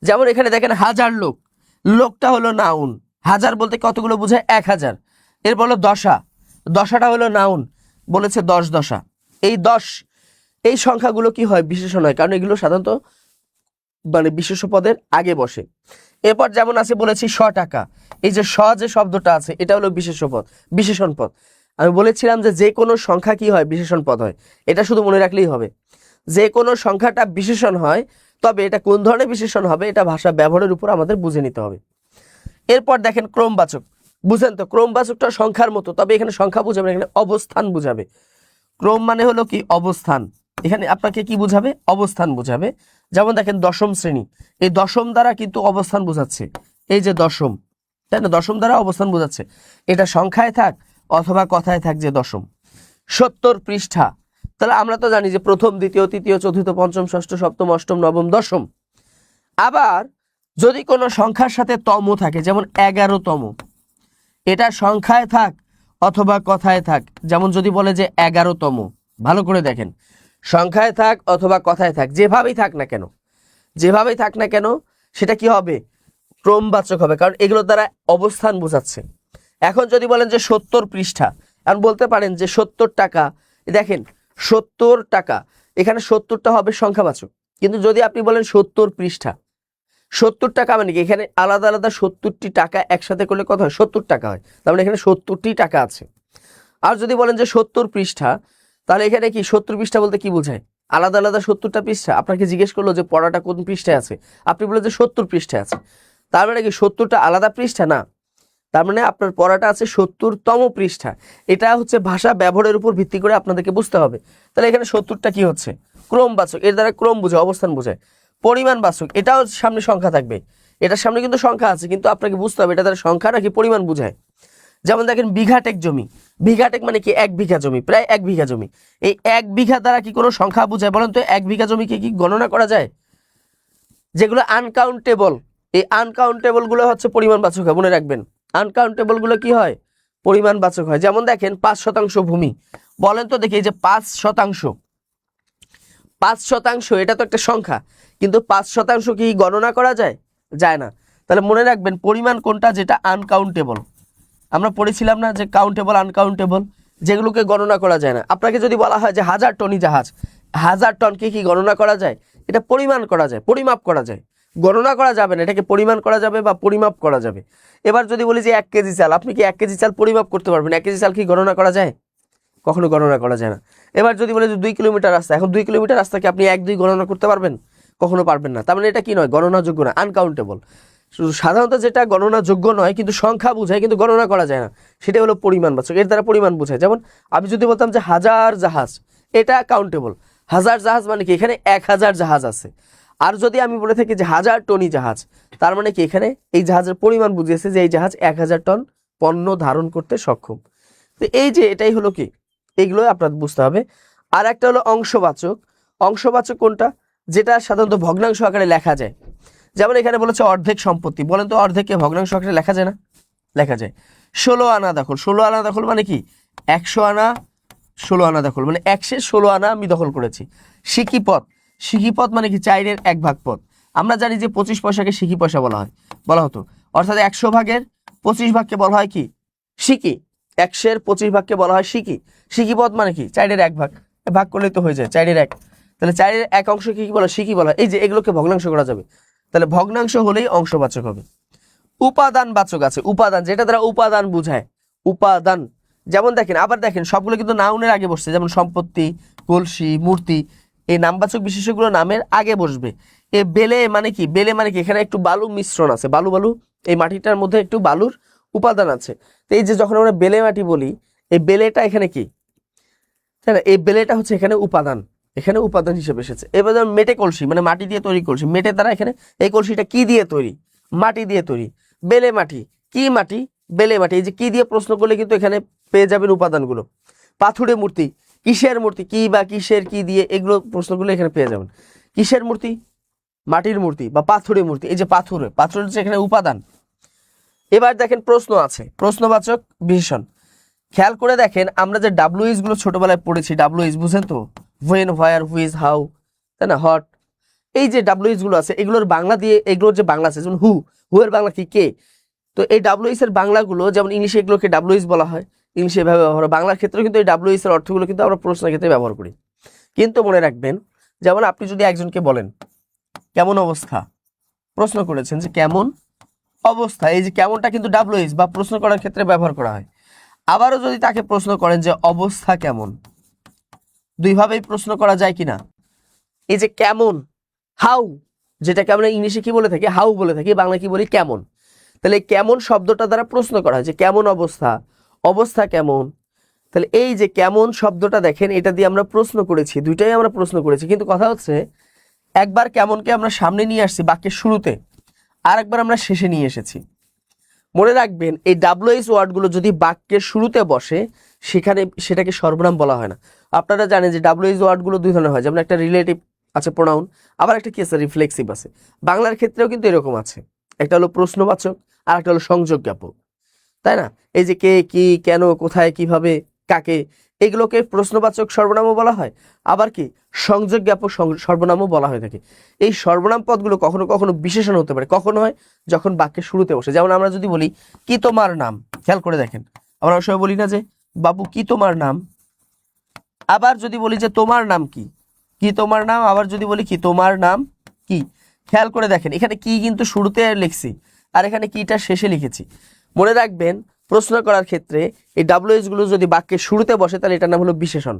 যেমন এখানে দেখেন 1000 লোক, লোকটা হলো নাউন, হাজার বলতে কতগুলো বোঝায়, 1000। এর বলো দশা, দশাটা হলো নাউন, বলেছে 10 দশা। এই 10, এই সংখ্যাগুলো কি হয়, বিশেষণ হয়, কারণ এগুলো সাধারণত মানে বিশেষ পদের আগে বসে। এরপর যেমন আছে বলেছি 100 টাকা, এই যে স যে শব্দটা আছে এটা হলো বিশেষণ পদ। আমি বলেছিলাম যে যে কোনো সংখ্যা কি হয়, বিশেষণ পদ হয়। এটা শুধু মনে রাখলেই হবে, যে কোনো সংখ্যাটা বিশেষণ হয়, তবে এটা কোন ধরনের বিশেষণ হবে এটা ভাষা ব্যবহারের উপর আমাদের বুঝে নিতে হবে। এরপর দেখেন ক্রমবাচক, বুঝেন তো, ক্রমবাচকটা সংখ্যার মতো, তবে এখানে সংখ্যা বুঝাবে না, এখানে অবস্থান বুঝাবে। ক্রম মানে হলো কি, অবস্থান, এখানে আপনাকে কি বুঝাবে, অবস্থান বুঝাবে। যেমন দেখেন দশম শ্রেণী, এই দশম দ্বারা কিন্তু অবস্থান বোঝাচ্ছে, এই যে দশম, তাই না, দশম দ্বারা অবস্থান বোঝাচ্ছে, এটা সংখ্যায় থাক অথবা কথায় থাক যে দশম। 70 পৃষ্ঠা, তাহলে আমরা তো জানি যে প্রথম, দ্বিতীয়, তৃতীয়, চতুর্থ, পঞ্চম, ষষ্ঠ, সপ্তম, অষ্টম, নবম, দশম। আবার যদি কোনো সংখ্যার সাথে তম থাকে, যেমন 11তম, এটা সংখ্যায় থাক অথবা কথায় থাক। যেমন যদি বলে যে 11তম, ভালো করে দেখেন, সংখ্যায় থাক অথবা কথায় থাক, যেভাবেই থাক না কেন, যেভাবেই থাক না কেন, সেটা কি হবে, ক্রমবাচক হবে, কারণ এগুলো দ্বারা অবস্থান বোঝাচ্ছে। এখন যদি বলেন যে 70 পৃষ্ঠা, এখন বলতে পারেন যে 70 টাকা, দেখেন 70 টাকা, এখানে 70টা হবে সংখ্যাবাচক। কিন্তু যদি আপনি বলেন 70 পৃষ্ঠা, 70 টাকা মানে কি, এখানে আলাদা আলাদা 70টি টাকা একসাথে করলে কত হয়, 70 টাকা হয়, তার মানে এখানে 70টি টাকা আছে। আর যদি বলেন যে 70 পৃষ্ঠা, তাহলে এখানে কি 70 পৃষ্ঠা বলতে কি বোঝায়, আলাদা আলাদা 70টা পৃষ্ঠা। আপনাকে জিজ্ঞেস করলো যে পড়াটা কোন পৃষ্ঠায় আছে, আপনি বললেন যে 70 পৃষ্ঠায় আছে, তার মানে কি 70টা আলাদা পৃষ্ঠা না, তার মানে আপনার পড়াটা আছে 70তম পৃষ্ঠা। এটা হচ্ছে ভাষা ব্যবহারের উপর ভিত্তি করে আপনাদেরকে বুঝতে হবে। তাহলে এখানে 70টা কি হচ্ছে, ক্রমবাচক, এর দ্বারা ক্রম বোঝায়, অবস্থান বোঝায়। পরিমাণবাচক, এটাও সামনে সংখ্যা থাকবে, এটার সামনে কিন্তু সংখ্যা আছে, কিন্তু আপনাকে বুঝতে হবে এটা দ্বারা সংখ্যা নাকি পরিমাণ বোঝায়। যেমন দেখেন বিঘাটেক জমি, বিঘাটেক মানে কি, 1 বিঘা জমি, প্রায় 1 বিঘা জমি। এই 1 বিঘা দ্বারা কি কোনো সংখ্যা বোঝায়, বলেন তো, 1 বিঘা জমিকে কি গণনা করা যায়? যেগুলো আনকাউন্টেবল, এই আনকাউন্টেবল গুলো হচ্ছে পরিমাণবাচক হয়, মনে রাখবেন। আনকাউন্টেবল গুলো কি হয়, পরিমাণবাচক হয়। যেমন দেখেন 5% ভূমি, বলেন তো দেখি, এই যে 5%, 5% এটা তো একটা সংখ্যা, কিন্তু 5% কি গণনা করা যায়, যায় না। তাহলে মনে রাখবেন পরিমাণ কোনটা, যেটা আনকাউন্টেবল। আমরা পড়েছিলাম না যে কাউন্টেবল, আনকাউন্টেবল, যেগুলোকে গণনা করা যায় না। আপনাকে যদি বলা হয় যে 1000 টনি জাহাজ, 1000 টনকে কি গণনা করা যায়, এটা পরিমাণ করা যায়, পরিমাপ করা যায়, গণনা করা যাবে না, এটাকে পরিমাণ করা যাবে বা পরিমাপ করা যাবে। এবার যদি বলি যে 1 কেজি চাল, আপনি কি 1 কেজি চাল পরিমাপ করতে পারবেন, 1 কেজি চাল কি গণনা করা যায়, কখনো গণনা করা যায় না। এবার যদি বলে যে 2 কিলোমিটার রাস্তা, এখন 2 কিলোমিটার রাস্তাকে আপনি 1 2 গণনা করতে পারবেন, কখনো পারবেন না। তার মানে এটা কি নয়, গণনাযোগ্য না, আনকাউন্টেবল। সাধারণত যেটা গণনাযোগ্য নয় কিন্তু সংখ্যা বোঝায় কিন্তু গণনা করা যায় না, সেটা হলো পরিমাণবাচক, এর দ্বারা পরিমাণ বোঝায়। যেমন আমি যদি বলতাম যে 1000 জাহাজ, এটা কাউন্টেবল, 1000 জাহাজ মানে কি, এখানে 1000 জাহাজ আছে। আর যদি আমি বলে থাকি যে 1000 টনি জাহাজ, তার মানে কি, এখানে এই জাহাজের পরিমাণ বুঝিয়েছে যে এই জাহাজ 1000 টন পণ্য ধারণ করতে সক্ষম। তো এই যে এটাই হলো কি, এইগুলো আপনার বুঝতে হবে। আর একটা হলো অংশবাচক, অংশবাচক কোনটা, যেটা সাধারণত ভগ্নাংশ আকারে লেখা যায়। যেমন এখানে বলেছে অর্ধেক সম্পত্তি, বলেন তো অর্ধেককে ভগ্নাংশ আকারে লেখা যায় না, লেখা যায়। 16 আনা দখল, 16 আনা দখল মানে কি, 100 আনা 16 আনা দখল, মানে 116 আনা আমি দখল করেছি। সিকিপথ, সিকিপথ মানে কি, 4-এর 1 ভাগ পথ। আমরা জানি যে 25 পয়সাকে সিকি পয়সা বলা হতো, অর্থাৎ 100 ভাগের 25 ভাগকে বলা হয় কি, সিকি। 100-এর 25 ভাগকে বলা হয় সিকি। সিকিপথ মানে কি, 4-এর 1 ভাগ, ভাগ করলে তো হয়ে যায় 4-এর 1, তাহলে 4-এর 1 অংশ কি বলা, সিকি বলা হয়। এই যে এগুলোকে ভগ্নাংশ করা যাবে, তাহলে ভগ্নাংশ হলেই অংশবাচক হবে। উপাদানবাচক আছে, উপাদান, যেটা দ্বারা উপাদান বুঝায়, উপাদান। যেমন দেখেন, আবার দেখেন সবগুলো কিন্তু নাউনের আগে বসছে, যেমন সম্পত্তি, কলসি, মূর্তি, এই নামবাচক বিশেষ্যগুলো নামের আগে বসবে। এ বেলে মানে কি, বেলে মানে কি, এখানে একটু বালু মিশ্রণ আছে, বালু বালু, এই মাটিটার মধ্যে একটু বালুর উপাদান আছে। তো এই যে যখন আমরা বেলে মাটি বলি, এই বেলেটা এখানে কি, তাই না, এই বেলেটা হচ্ছে এখানে উপাদান, এখানে উপাদান হিসেবে এসেছে। এবার যেমন মেটে কলসি মানে মাটি দিয়ে তৈরি কলসি, মেটে দ্বারা এখানে এই কলসিটা কি দিয়ে তৈরি, মাটি দিয়ে তৈরি। বেলে মাটি, কি মাটি, বেলে মাটি, এই যে কি দিয়ে প্রশ্ন করলে কিন্তু এখানে পেয়ে যাবেন উপাদানগুলো। পাথুরে মূর্তি, কিসের মূর্তি, কি বা কিসের কি দিয়ে, এগুলো প্রশ্নগুলো এখানে পেয়ে যাবেন। কিসের মূর্তি, মাটির মূর্তি বা পাথুরে মূর্তি, এই যে পাথর হচ্ছে এখানে উপাদান। এবার দেখেন প্রশ্ন আছে, প্রশ্নবাচক বিশেষণ। খেয়াল করে দেখেন আমরা যে ডাব্লিউএস গুলো ছোটবেলায় পড়েছি, ডাব্লিউএস বুঝেন তো, হোয়েন, হোয়ার, হুইজ, হাউ, তাই না, হট, এই যে ডাব্লিউএস গুলো আছে এগুলোর বাংলা দিয়ে, এগুলোর যে বাংলা আছে যেমন হু এর বাংলা কি, কে। তো এই ডাব্লিউএস এর বাংলাগুলো যেমন ইংলিশে এগুলোকে ডাব্লিউএস বলা হয়, ইংলিশে এভাবে ব্যবহার হয়, বাংলার ক্ষেত্রে কিন্তু এই ডাব্লিউএস এর অর্থগুলো কিন্তু আমরা প্রশ্নের ক্ষেত্রে ব্যবহার করি। কিন্তু মনে রাখবেন, যেমন আপনি যদি একজনকে বলেন কেমন অবস্থা, প্রশ্ন করেছেন যে কেমন অবস্থা, এই যে কেমনটা কিন্তু ডাব্লিউএস বা প্রশ্ন করার ক্ষেত্রে ব্যবহার করা হয়। আবারও যদি তাকে প্রশ্ন করেন যে অবস্থা কেমন, দুইভাবেই প্রশ্ন করা যায় কিনা। এই যে কেমন, হাউ, যেটাকে আমরা ইংলিশে কি বলে থাকি, হাউ বলে থাকি, বাংলা কি বলি, কেমন। তাহলে কেমন শব্দটা দ্বারা প্রশ্ন করা হয় যে কেমন অবস্থা, অবস্থা কেমন। তাহলে এই যে কেমন শব্দটা দেখেন, এটা দিয়ে আমরা প্রশ্ন করেছি, দুইটাই আমরা প্রশ্ন করেছি। কিন্তু কথা হচ্ছে একবার কেমনকে আমরা সামনে নিয়ে আসছি বাক্যের শুরুতে, আর একবার আমরা শেষে নিয়ে এসেছি। মনে রাখবেন এই ডাব্লিউএস ওয়ার্ডগুলো যদি বাক্যের শুরুতে বসে সেখানে সেটাকে সর্বনাম বলা হয় না। আপনারা জানেন যে ডাব্লিউএস ওয়ার্ডগুলো দুই ধরনের হয়, যেমন একটা রিলেটিভ আছে প্রোনাউন, আবার একটা কি আছে, রিফ্লেক্সিভ আছে। বাংলার ক্ষেত্রেও কিন্তু এরকম আছে, একটা হলো প্রশ্নবাচক আর একটা হলো সংযোগ জ্ঞাপক, তাই না। এই যে কে, কি, কেন, কোথায়, কিভাবে, কাকে, এগুলোকে প্রশ্নবাচক সর্বনামও বলা হয়, আবার কি সংযোগ জ্ঞাপক সর্বনামও বলা হয়ে থাকে। এই সর্বনাম পদগুলো কখনো কখনো বিশেষণ হতে পারে, কখনো হয় যখন বাক্যের শুরুতে বসে। যেমন আমরা যদি বলি কি তোমার নাম, খেয়াল করে দেখেন আমরা ওই সময় বলি না যে বাবু কি তোমার নাম। আবার যদি বলি যে তোমার নাম কি, কি তোমার নাম, আবার যদি বলি কি তোমার নাম কি, খেয়াল করে দেখেন এখানে কি কিন্তু শুরুতে লিখছি আর এখানে কিটা শেষে লিখেছি। মনে রাখবেন প্রশ্ন করার ক্ষেত্রে এই ডাব্লিউএস গুলো যদি বাক্যের শুরুতে বসে তাহলে এটার নাম হলো বিশেষণ,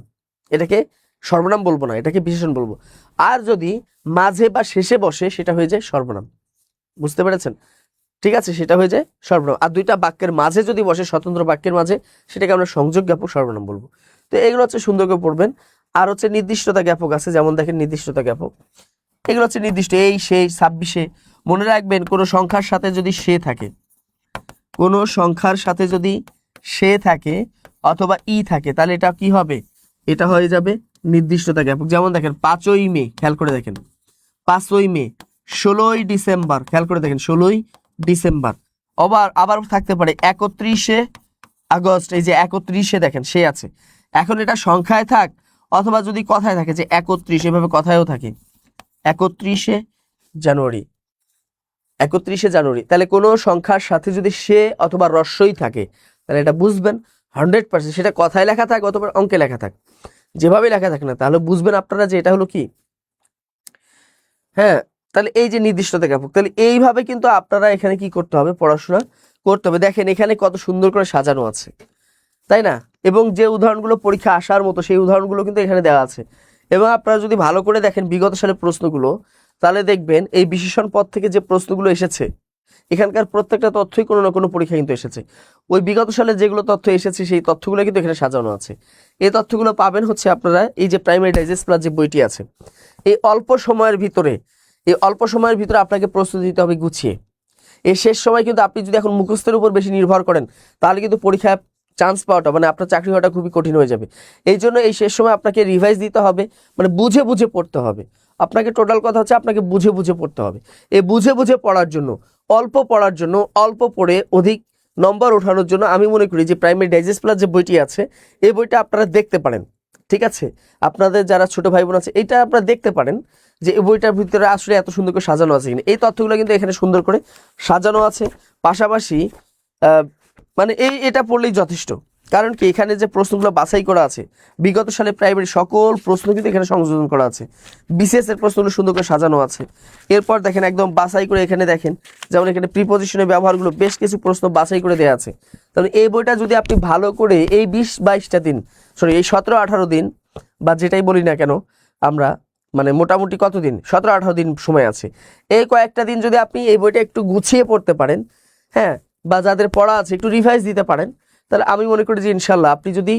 এটাকে সর্বনাম বলবো না, এটাকে বিশেষণ বলবো। আর যদি মাঝে বা শেষে বসে সেটা হয়ে যায় সর্বনাম। বুঝতে পেরেছেন? ঠিক আছে, সেটা হয়ে যায় সর্বনাম। আর দুইটা বাক্যের মাঝে যদি বসে, স্বতন্ত্র বাক্যের মাঝে, সেটাকে আমরা সংযোগ জ্ঞাপক সর্বনাম বলবো। তো এগুলো হচ্ছে সুন্দর করে পড়বেন। আর হচ্ছে নির্দিষ্টতা জ্ঞাপক আছে, যেমন দেখেন নির্দিষ্টতা জ্ঞাপক, এগুলো হচ্ছে নির্দিষ্ট, এই সেই 26-এ। মনে রাখবেন কোনো সংখ্যার সাথে যদি সে থাকে, কোনো সংখ্যার সাথে যদি সে থাকে অথবা ই থাকে তাহলে এটা কি হবে, এটা হয়ে যাবে নির্দিষ্টতা জ্ঞাপক। যেমন দেখেন 5ই মে, খেয়াল করে দেখেন 5ই মে, 16ই ডিসেম্বর, খেয়াল করে দেখেন 16ই ডিসেম্বর। আবার থাকতে পারে 31শে আগস্ট, এই যে 31শে দেখেন সে আছে। এখন এটা সংখ্যায় থাক অথবা যদি কথায় থাকে যে 31, এভাবে কথায়ও থাকে 31শে জানুয়ারি, 31শে জানুয়ারি। তাহলে কোনো সংখ্যার সাথে যদি সে অথবা রস্যই থাকে তাহলে এটা বুঝবেন 100%, সেটা কথায় লেখা থাক অথবা অঙ্কে লেখা থাক, যেভাবে লেখা থাকে না, তাহলে বুঝবেন আপনারা যে এটা হলো কি, হ্যাঁ। তাহলে এই যে নির্দিষ্টতা জ্ঞাপক, তাহলে এইভাবে কিন্তু আপনারা এখানে কি করতে হবে, পড়াশোনা করতে হবে। দেখেন এখানে কত সুন্দর করে সাজানো আছে, তাই না। এবং যে উদাহরণগুলো পরীক্ষা আসার মতো সেই উদাহরণগুলো কিন্তু এখানে দেওয়া আছে। এবং আপনারা যদি ভালো করে দেখেন বিগত সালের প্রশ্নগুলো, তাহলে দেখবেন এই বিশেষণ পদ থেকে যে প্রশ্নগুলো এসেছে এখানকার প্রত্যেকটা তথ্যই কোনো না কোনো পরীক্ষা কিন্তু এসেছে। ওই বিগত সালে যেগুলো তথ্য এসেছে সেই তথ্যগুলো কিন্তু এখানে সাজানো আছে। এই তথ্যগুলো পাবেন হচ্ছে আপনারা এই যে প্রাইমারি ডাইজেস্ট প্লাস যে বইটি আছে। এই অল্প সময়ের ভিতরে আপনাকে প্রস্তুতি দিতে হবে গুছিয়ে। এই শেষ সময় কিন্তু আপনি যদি এখন মুখস্থের উপর বেশি নির্ভর করেন তাহলে কিন্তু পরীক্ষায় চান্স পাওয়াটা, মানে আপনার চাকরি হওয়াটা খুবই কঠিন হয়ে যাবে। এই জন্য এই শেষ সময় আপনাকে রিভাইজ দিতে হবে, মানে বুঝে বুঝে পড়তে হবে আপনাকে। টোটাল কথা হচ্ছে আপনাকে বুঝে বুঝে পড়তে হবে। এই বুঝে বুঝে পড়ার জন্য, অল্প পড়ে অধিক নম্বর ওঠানোর জন্য আমি মনে করি যে প্রাইমারি ডাইজেস্ট প্লাস যে বইটি আছে এই বইটা আপনারা দেখতে পারেন। ঠিক আছে, আপনাদের যারা ছোট ভাই বোন আছে এটা আপনারা দেখতে পারেন যে এই বইটার ভিতরে আসলে এত সুন্দর করে সাজানো আছে কিনা। এই তথ্যগুলো কিন্তু এখানে সুন্দর করে সাজানো আছে। পাশাপাশি মানে এটা পড়লেই যথেষ্ট, কারণ কি এখানে যে প্রশ্নগুলো বাছাই করা আছে বিগত সালে প্রাইমারি সকল প্রশ্ন কিন্তু এখানে সংযোজন করা আছে। বিসিএস এর প্রশ্নগুলো সুন্দর করে সাজানো আছে। এরপর দেখেন একদম বাছাই করে এখানে দেখেন, যেমন এখানে প্রিপোজিশনের ব্যবহারগুলো বেশ কিছু প্রশ্ন বাছাই করে দেওয়া আছে। তাহলে এই বইটা যদি আপনি ভালো করে এই 20-22টা দিন, এই 17-18 দিন বা যেটাই বলি না কেন আমরা, মানে মোটামুটি কতদিন, 17-18 দিন সময় আছে, এই কয়েকটা দিন যদি আপনি এই বইটা একটু গুছিয়ে পড়তে পারেন, হ্যাঁ, বা যাদের পড়া আছে একটু রিভাইজ দিতে পারেন, তাহলে আমি মনে করি যে ইনশাল্লাহ আপনি যদি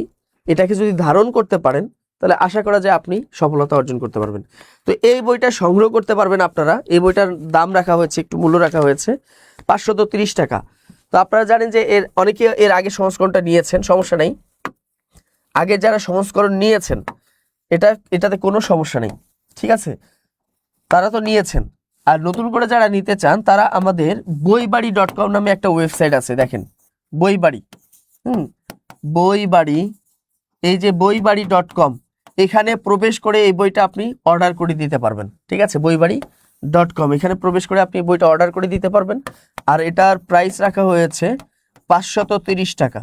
এটাকে যদি ধারণ করতে পারেন তাহলে আশা করা যায় আপনি সফলতা অর্জন করতে পারবেন। তো এই বইটা সংগ্রহ করতে পারবেন আপনারা। এই বইটার দাম রাখা হয়েছে, একটু মূল্য রাখা হয়েছে 530 টাকা। তো আপনারা জানেন যে অনেকে এর আগে সংস্করণটা নিয়েছেন, সমস্যা নেই। আগের যারা সংস্করণ নিয়েছেন এটাতে কোনো সমস্যা নেই, ঠিক আছে, তারা তো নিয়েছেন। আর নতুন করে যারা নিতে চান তারা আমাদের বইবাড়ি.com নামে একটা ওয়েবসাইট আছে, দেখেন বইবাড়ি, বইবাড়ি, এই যে বইবাড়ি.com, এখানে প্রবেশ করে এই বইটা আপনি অর্ডার করে দিতে পারবেন, ঠিক আছে। বইবাড়ি.com, এখানে প্রবেশ করে আপনি বইটা অর্ডার করে দিতে পারবেন। আর এটার প্রাইস রাখা হয়েছে 530 টাকা।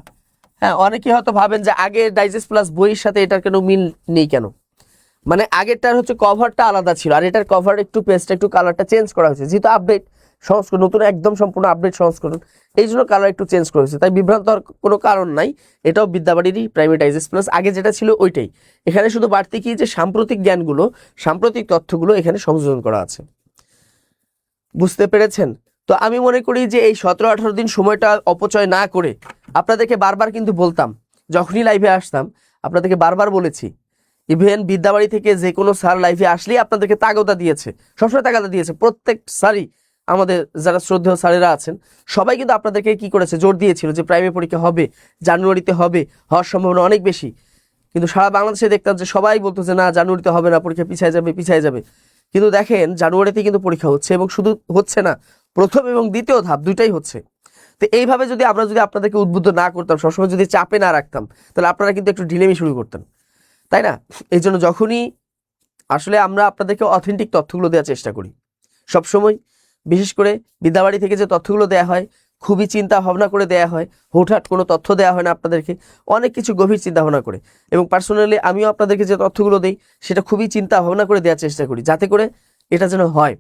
হ্যাঁ, অনেকে হয়তো ভাবেন যে আগে ডাইজেস্ট প্লাস বইয়ের সাথে এটার কোনো মিল নেই কেন, মানে আগেরটার হচ্ছে কভারটা আলাদা ছিল, আর এটার কভার একটু পেজটা একটু কালারটা চেঞ্জ করা হয়েছে, যেহেতু আপডেট সংস্করণ, নতুন একদম সম্পূর্ণ আপডেট সংস্করণ, এই জন্য কালার একটু চেঞ্জ করা হয়েছে। তাই বিভ্রান্ত হওয়ার কোনো কারণ নাই, এটাও বিদ্যাবাড়িরই প্রাইমারি ডাইজেস্ট প্লাস, আগে যেটা ছিল ওইটাই। এখানে শুধু বাড়তি কি যে সাম্প্রতিক জ্ঞানগুলো, সাম্প্রতিক তথ্যগুলো এখানে সংযোজন করা আছে, বুঝতে পেরেছেন? তো আমি মনে করি যে এই 17-18 দিন সময়টা অপচয় না করে, আপনাদেরকে বারবার কিন্তু বলতাম, যখনই লাইভে আসতাম আপনাদেরকে বারবার বলেছি, ইভেন বিদ্যাবাড়ি থেকে যে কোনো স্যার লাইভে আসলেই আপনাদেরকে তাগাদা দিয়েছে, সবসময় তাগাদা দিয়েছে, প্রত্যেক স্যারই, আমাদের যারা শ্রদ্ধেয় স্যারেরা আছেন সবাই কিন্তু আপনাদেরকে কি করেছে, জোর দিয়েছিল যে প্রাইমারি পরীক্ষা হবে, জানুয়ারিতে হবে, হওয়ার সম্ভাবনা অনেক বেশি। কিন্তু সারা বাংলাদেশে দেখতাম যে সবাই বলতো যে না, জানুয়ারিতে হবে না, পরীক্ষা পিছিয়ে যাবে। কিন্তু দেখেন জানুয়ারিতে কিন্তু পরীক্ষা হচ্ছে, এবং শুধু হচ্ছে না, প্রথম এবং দ্বিতীয় ধাপ দুইটাই হচ্ছে। তো এইভাবে যদি আমরা আপনাদেরকে উদ্বুদ্ধ না করতাম, সবসময় যদি চাপে না রাখতাম, তাহলে আপনারা কিন্তু একটু ঢিলেমি শুরু করতেন, তাই না? এই জন্য যখনই আসলে আমরা আপনাদেরকে অথেন্টিক তথ্যগুলো দেওয়ার চেষ্টা করি সবসময়, বিশেষ করে বিদ্যাবাড়ি থেকে যে তথ্যগুলো দেওয়া হয় খুবই চিন্তা ভাবনা করে দেওয়া হয়, হুটহাট কোনো তথ্য দেওয়া হয় না আপনাদেরকে, অনেক কিছু গভীর চিন্তা ভাবনা করে। এবং পার্সোনালি আমিও আপনাদেরকে যে তথ্যগুলো দেই সেটা খুবই চিন্তা ভাবনা করে দেওয়ার চেষ্টা করি, যাতে করে এটা যেন হয়।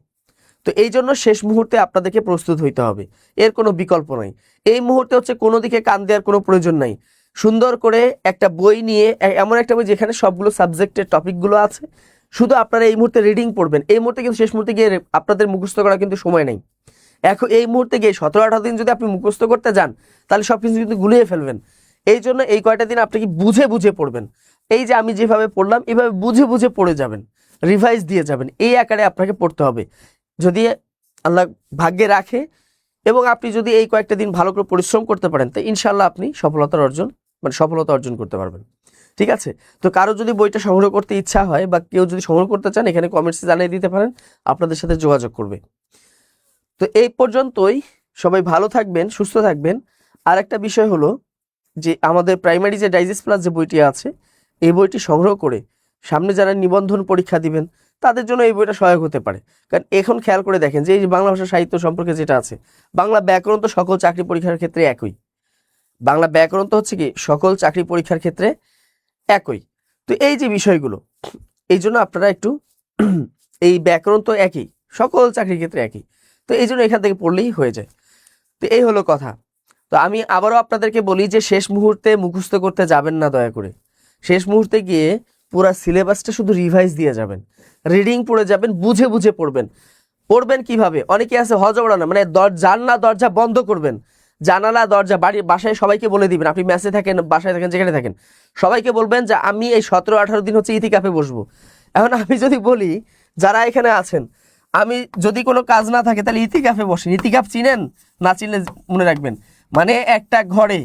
তো এই জন্য শেষ মুহূর্তে আপনাদেরকে প্রস্তুত হইতে হবে, এর কোনো বিকল্প নাই। এই মুহূর্তে হচ্ছে কোনো দিকে কান দেওয়ার কোনো প্রয়োজন নাই। সুন্দর করে একটা বই নিয়ে, এমন একটা বই যেখানে সবগুলো সাবজেক্টের টপিকগুলো আছে, শুধু আপনারা এই মুহূর্তে রিডিং পড়বেন। এই মুহূর্তে কিন্তু শেষ মুহূর্তে গিয়ে আপনাদের মুখস্থ করা কিন্তু সময় নেই। এখন এই মুহূর্তে গিয়ে 17-18 দিন যদি আপনি মুখস্থ করতে যান, তাহলে সব কিছু কিন্তু গুলিয়ে ফেলবেন। এই জন্য এই কয়টা দিন আপনি কি বুঝে বুঝে পড়বেন। এই যে আমি যেভাবে পড়লাম এইভাবে বুঝে বুঝে পড়ে যাবেন, রিভাইজ দিয়ে যাবেন, এই আকারে আপনাকে পড়তে হবে। যদি আল্লাহ ভাগ্যে রাখে এবং আপনি যদি এই কয়েকটা দিন ভালো করে পরিশ্রম করতে পারেন, তো ইনশাল্লাহ আপনি সফলতা অর্জন করতে পারবেন, ঠিক আছে। তো কারো যদি বইটা সংগ্রহ করতে ইচ্ছা হয় বা কেউ যদি সংগ্রহ করতে চান, এখানে কমেন্টসে জানিয়ে দিতে পারেন, আপনাদের সাথে যোগাযোগ করবে। তো এই পর্যন্তই, সবাই ভালো থাকবেন, সুস্থ থাকবেন। আর একটা বিষয় হলো যে আমাদের প্রাইমারি যে ডাইজেস্ট প্লাস যে বইটি আছে, এই বইটি সংগ্রহ করে সামনে যারা নিবন্ধন পরীক্ষা দিবেন তাদের জন্য এই বইটা সহায়ক হতে পারে। কারণ এখন খেয়াল করে দেখেন যে এই বাংলা ভাষা সাহিত্য সম্পর্কে যেটা আছে, বাংলা ব্যাকরণ তো সকল চাকরি পরীক্ষার ক্ষেত্রে একই, বাংলা ব্যাকরণ তো হচ্ছে কি সকল চাকরি পরীক্ষার ক্ষেত্রে একই। তো এই যে বিষয়গুলো, এই জন্য আপনারা একটু এই ব্যাকরণ তো একই, সকল চাকরির ক্ষেত্রে একই, তো এই জন্য এখান থেকে পড়লেই হয়ে যায়। তো এই হলো কথা। তো আমি আবারও আপনাদেরকে বলি যে শেষ মুহূর্তে মুখস্থ করতে যাবেন না, দয়া করে শেষ মুহূর্তে গিয়ে পুরো সিলেবাসটা শুধু রিভাইজ দিয়ে যাবেন, রিডিং পড়ে যাবেন, বুঝে বুঝে পড়বেন। পড়বেন কিভাবে, অনেকে আছে হজবড়া না, মানে জানলা দরজা বন্ধ করবেন, জানালা দরজা বাসায় সবাইকে বলে দিবেন, আপনি মেসে থাকেন, বাসায় থাকেন, যেখানে থাকেন, সবাইকে বলবেন যে আমি এই 17-18 দিন হচ্ছে ইতিকাফে বসবো। এখন আমি যদি বলি যারা এখানে আছেন, আমি যদি কোনো কাজ না থাকে তাহলে ইতিকাফে বসেন। ইতিকাফ চিনেন? না চিনলে মনে রাখবেন, মানে একটা ঘরে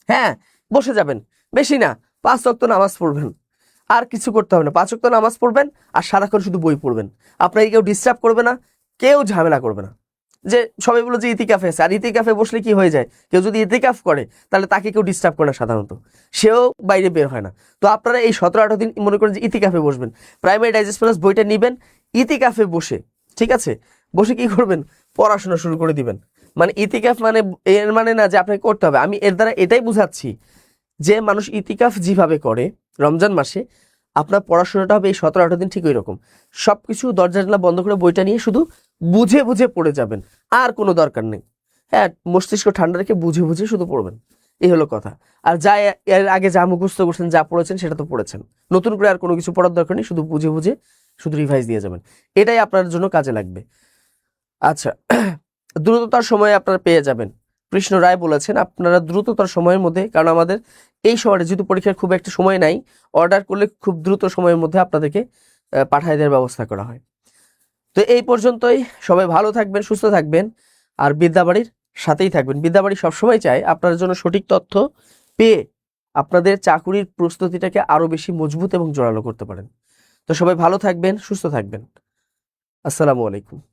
হ্যাঁ বসে যাবেন, বেশি না 5 ওয়াক্ত নামাজ পড়বেন, আর কিছু করতে হবে না, 5 ওয়াক্ত নামাজ পড়বেন আর সারাক্ষণ শুধু বই পড়বেন। আপনাকে কেউ ডিস্টার্ব করবে না, কেউ ঝামেলা করবে না। যে সবাই বলো যে ইতিকাফে আছে, আর ইতিকাফে বসলে কি হয়ে যায়, কেউ যদি ইতিকাফ করে তাহলে তাকে কেউ ডিস্টার্ব করে না, সাধারণত সেও বাইরে বের হয় না। তো আপনারা এই 17-18 দিন মনে করেন যে ইতিকাফে বসবেন, প্রাইমারি ডাইজেস্ট প্লাস বইটা নেবেন, ইতিকাফে বসে, ঠিক আছে, বসে কি করবেন, পড়াশোনা শুরু করে দিবেন। মানে ইতিকাফ মানে এর মানে না যে আপনাকে করতে হবে, আমি এর দ্বারা এটাই বুঝাচ্ছি যে মানুষ ইতিকাফ যেভাবে করে রমজান মাসে, আপনার পড়াশোনাটা হবে এই 17-18 দিন ঠিক ওই রকম, সব কিছু দরজা জানলা বন্ধ করে বইটা নিয়ে শুধু বুঝে বুঝে পড়ে যাবেন, আর কোনো দরকার নেই। হ্যাঁ, মস্তিষ্ক ঠান্ডা রেখে বুঝে বুঝে শুধু পড়বেন, এই হলো কথা। আর যা এর আগে যা মুখস্থ করছেন, যা পড়েছেন সেটা তো পড়েছেন, নতুন করে আর কোনো কিছু পড়ার দরকার নেই, শুধু বুঝে বুঝে শুধু রিভাইজ দিয়ে যাবেন, এটাই আপনার জন্য কাজে লাগবে। আচ্ছা, দ্রুততার সময়ে আপনারা পেয়ে যাবেন, কৃষ্ণ রায় বলেছেন আপনারা দ্রুততার সময়ের মধ্যে, কারণ আমাদের এই সময় যেহেতু পরীক্ষার খুব একটা সময় নাই, অর্ডার করলে খুব দ্রুত সময়ের মধ্যে আপনাদেরকে পাঠায় দেওয়ার ব্যবস্থা করা হয়। তো এই পর্যন্তই, সবাই ভালো থাকবেন, সুস্থ থাকবেন, আর বিদ্যাবাড়ির সাথেই থাকবেন। বিদ্যাবাড়ি সবসময় চায় আপনার জন্য সঠিক তথ্য পেয়ে আপনাদের চাকুরির প্রস্তুতিটাকে আরো বেশি মজবুত এবং জোরালো করতে পারেন। তো সবাই ভালো থাকবেন, সুস্থ থাকবেন। আসসালামু আলাইকুম।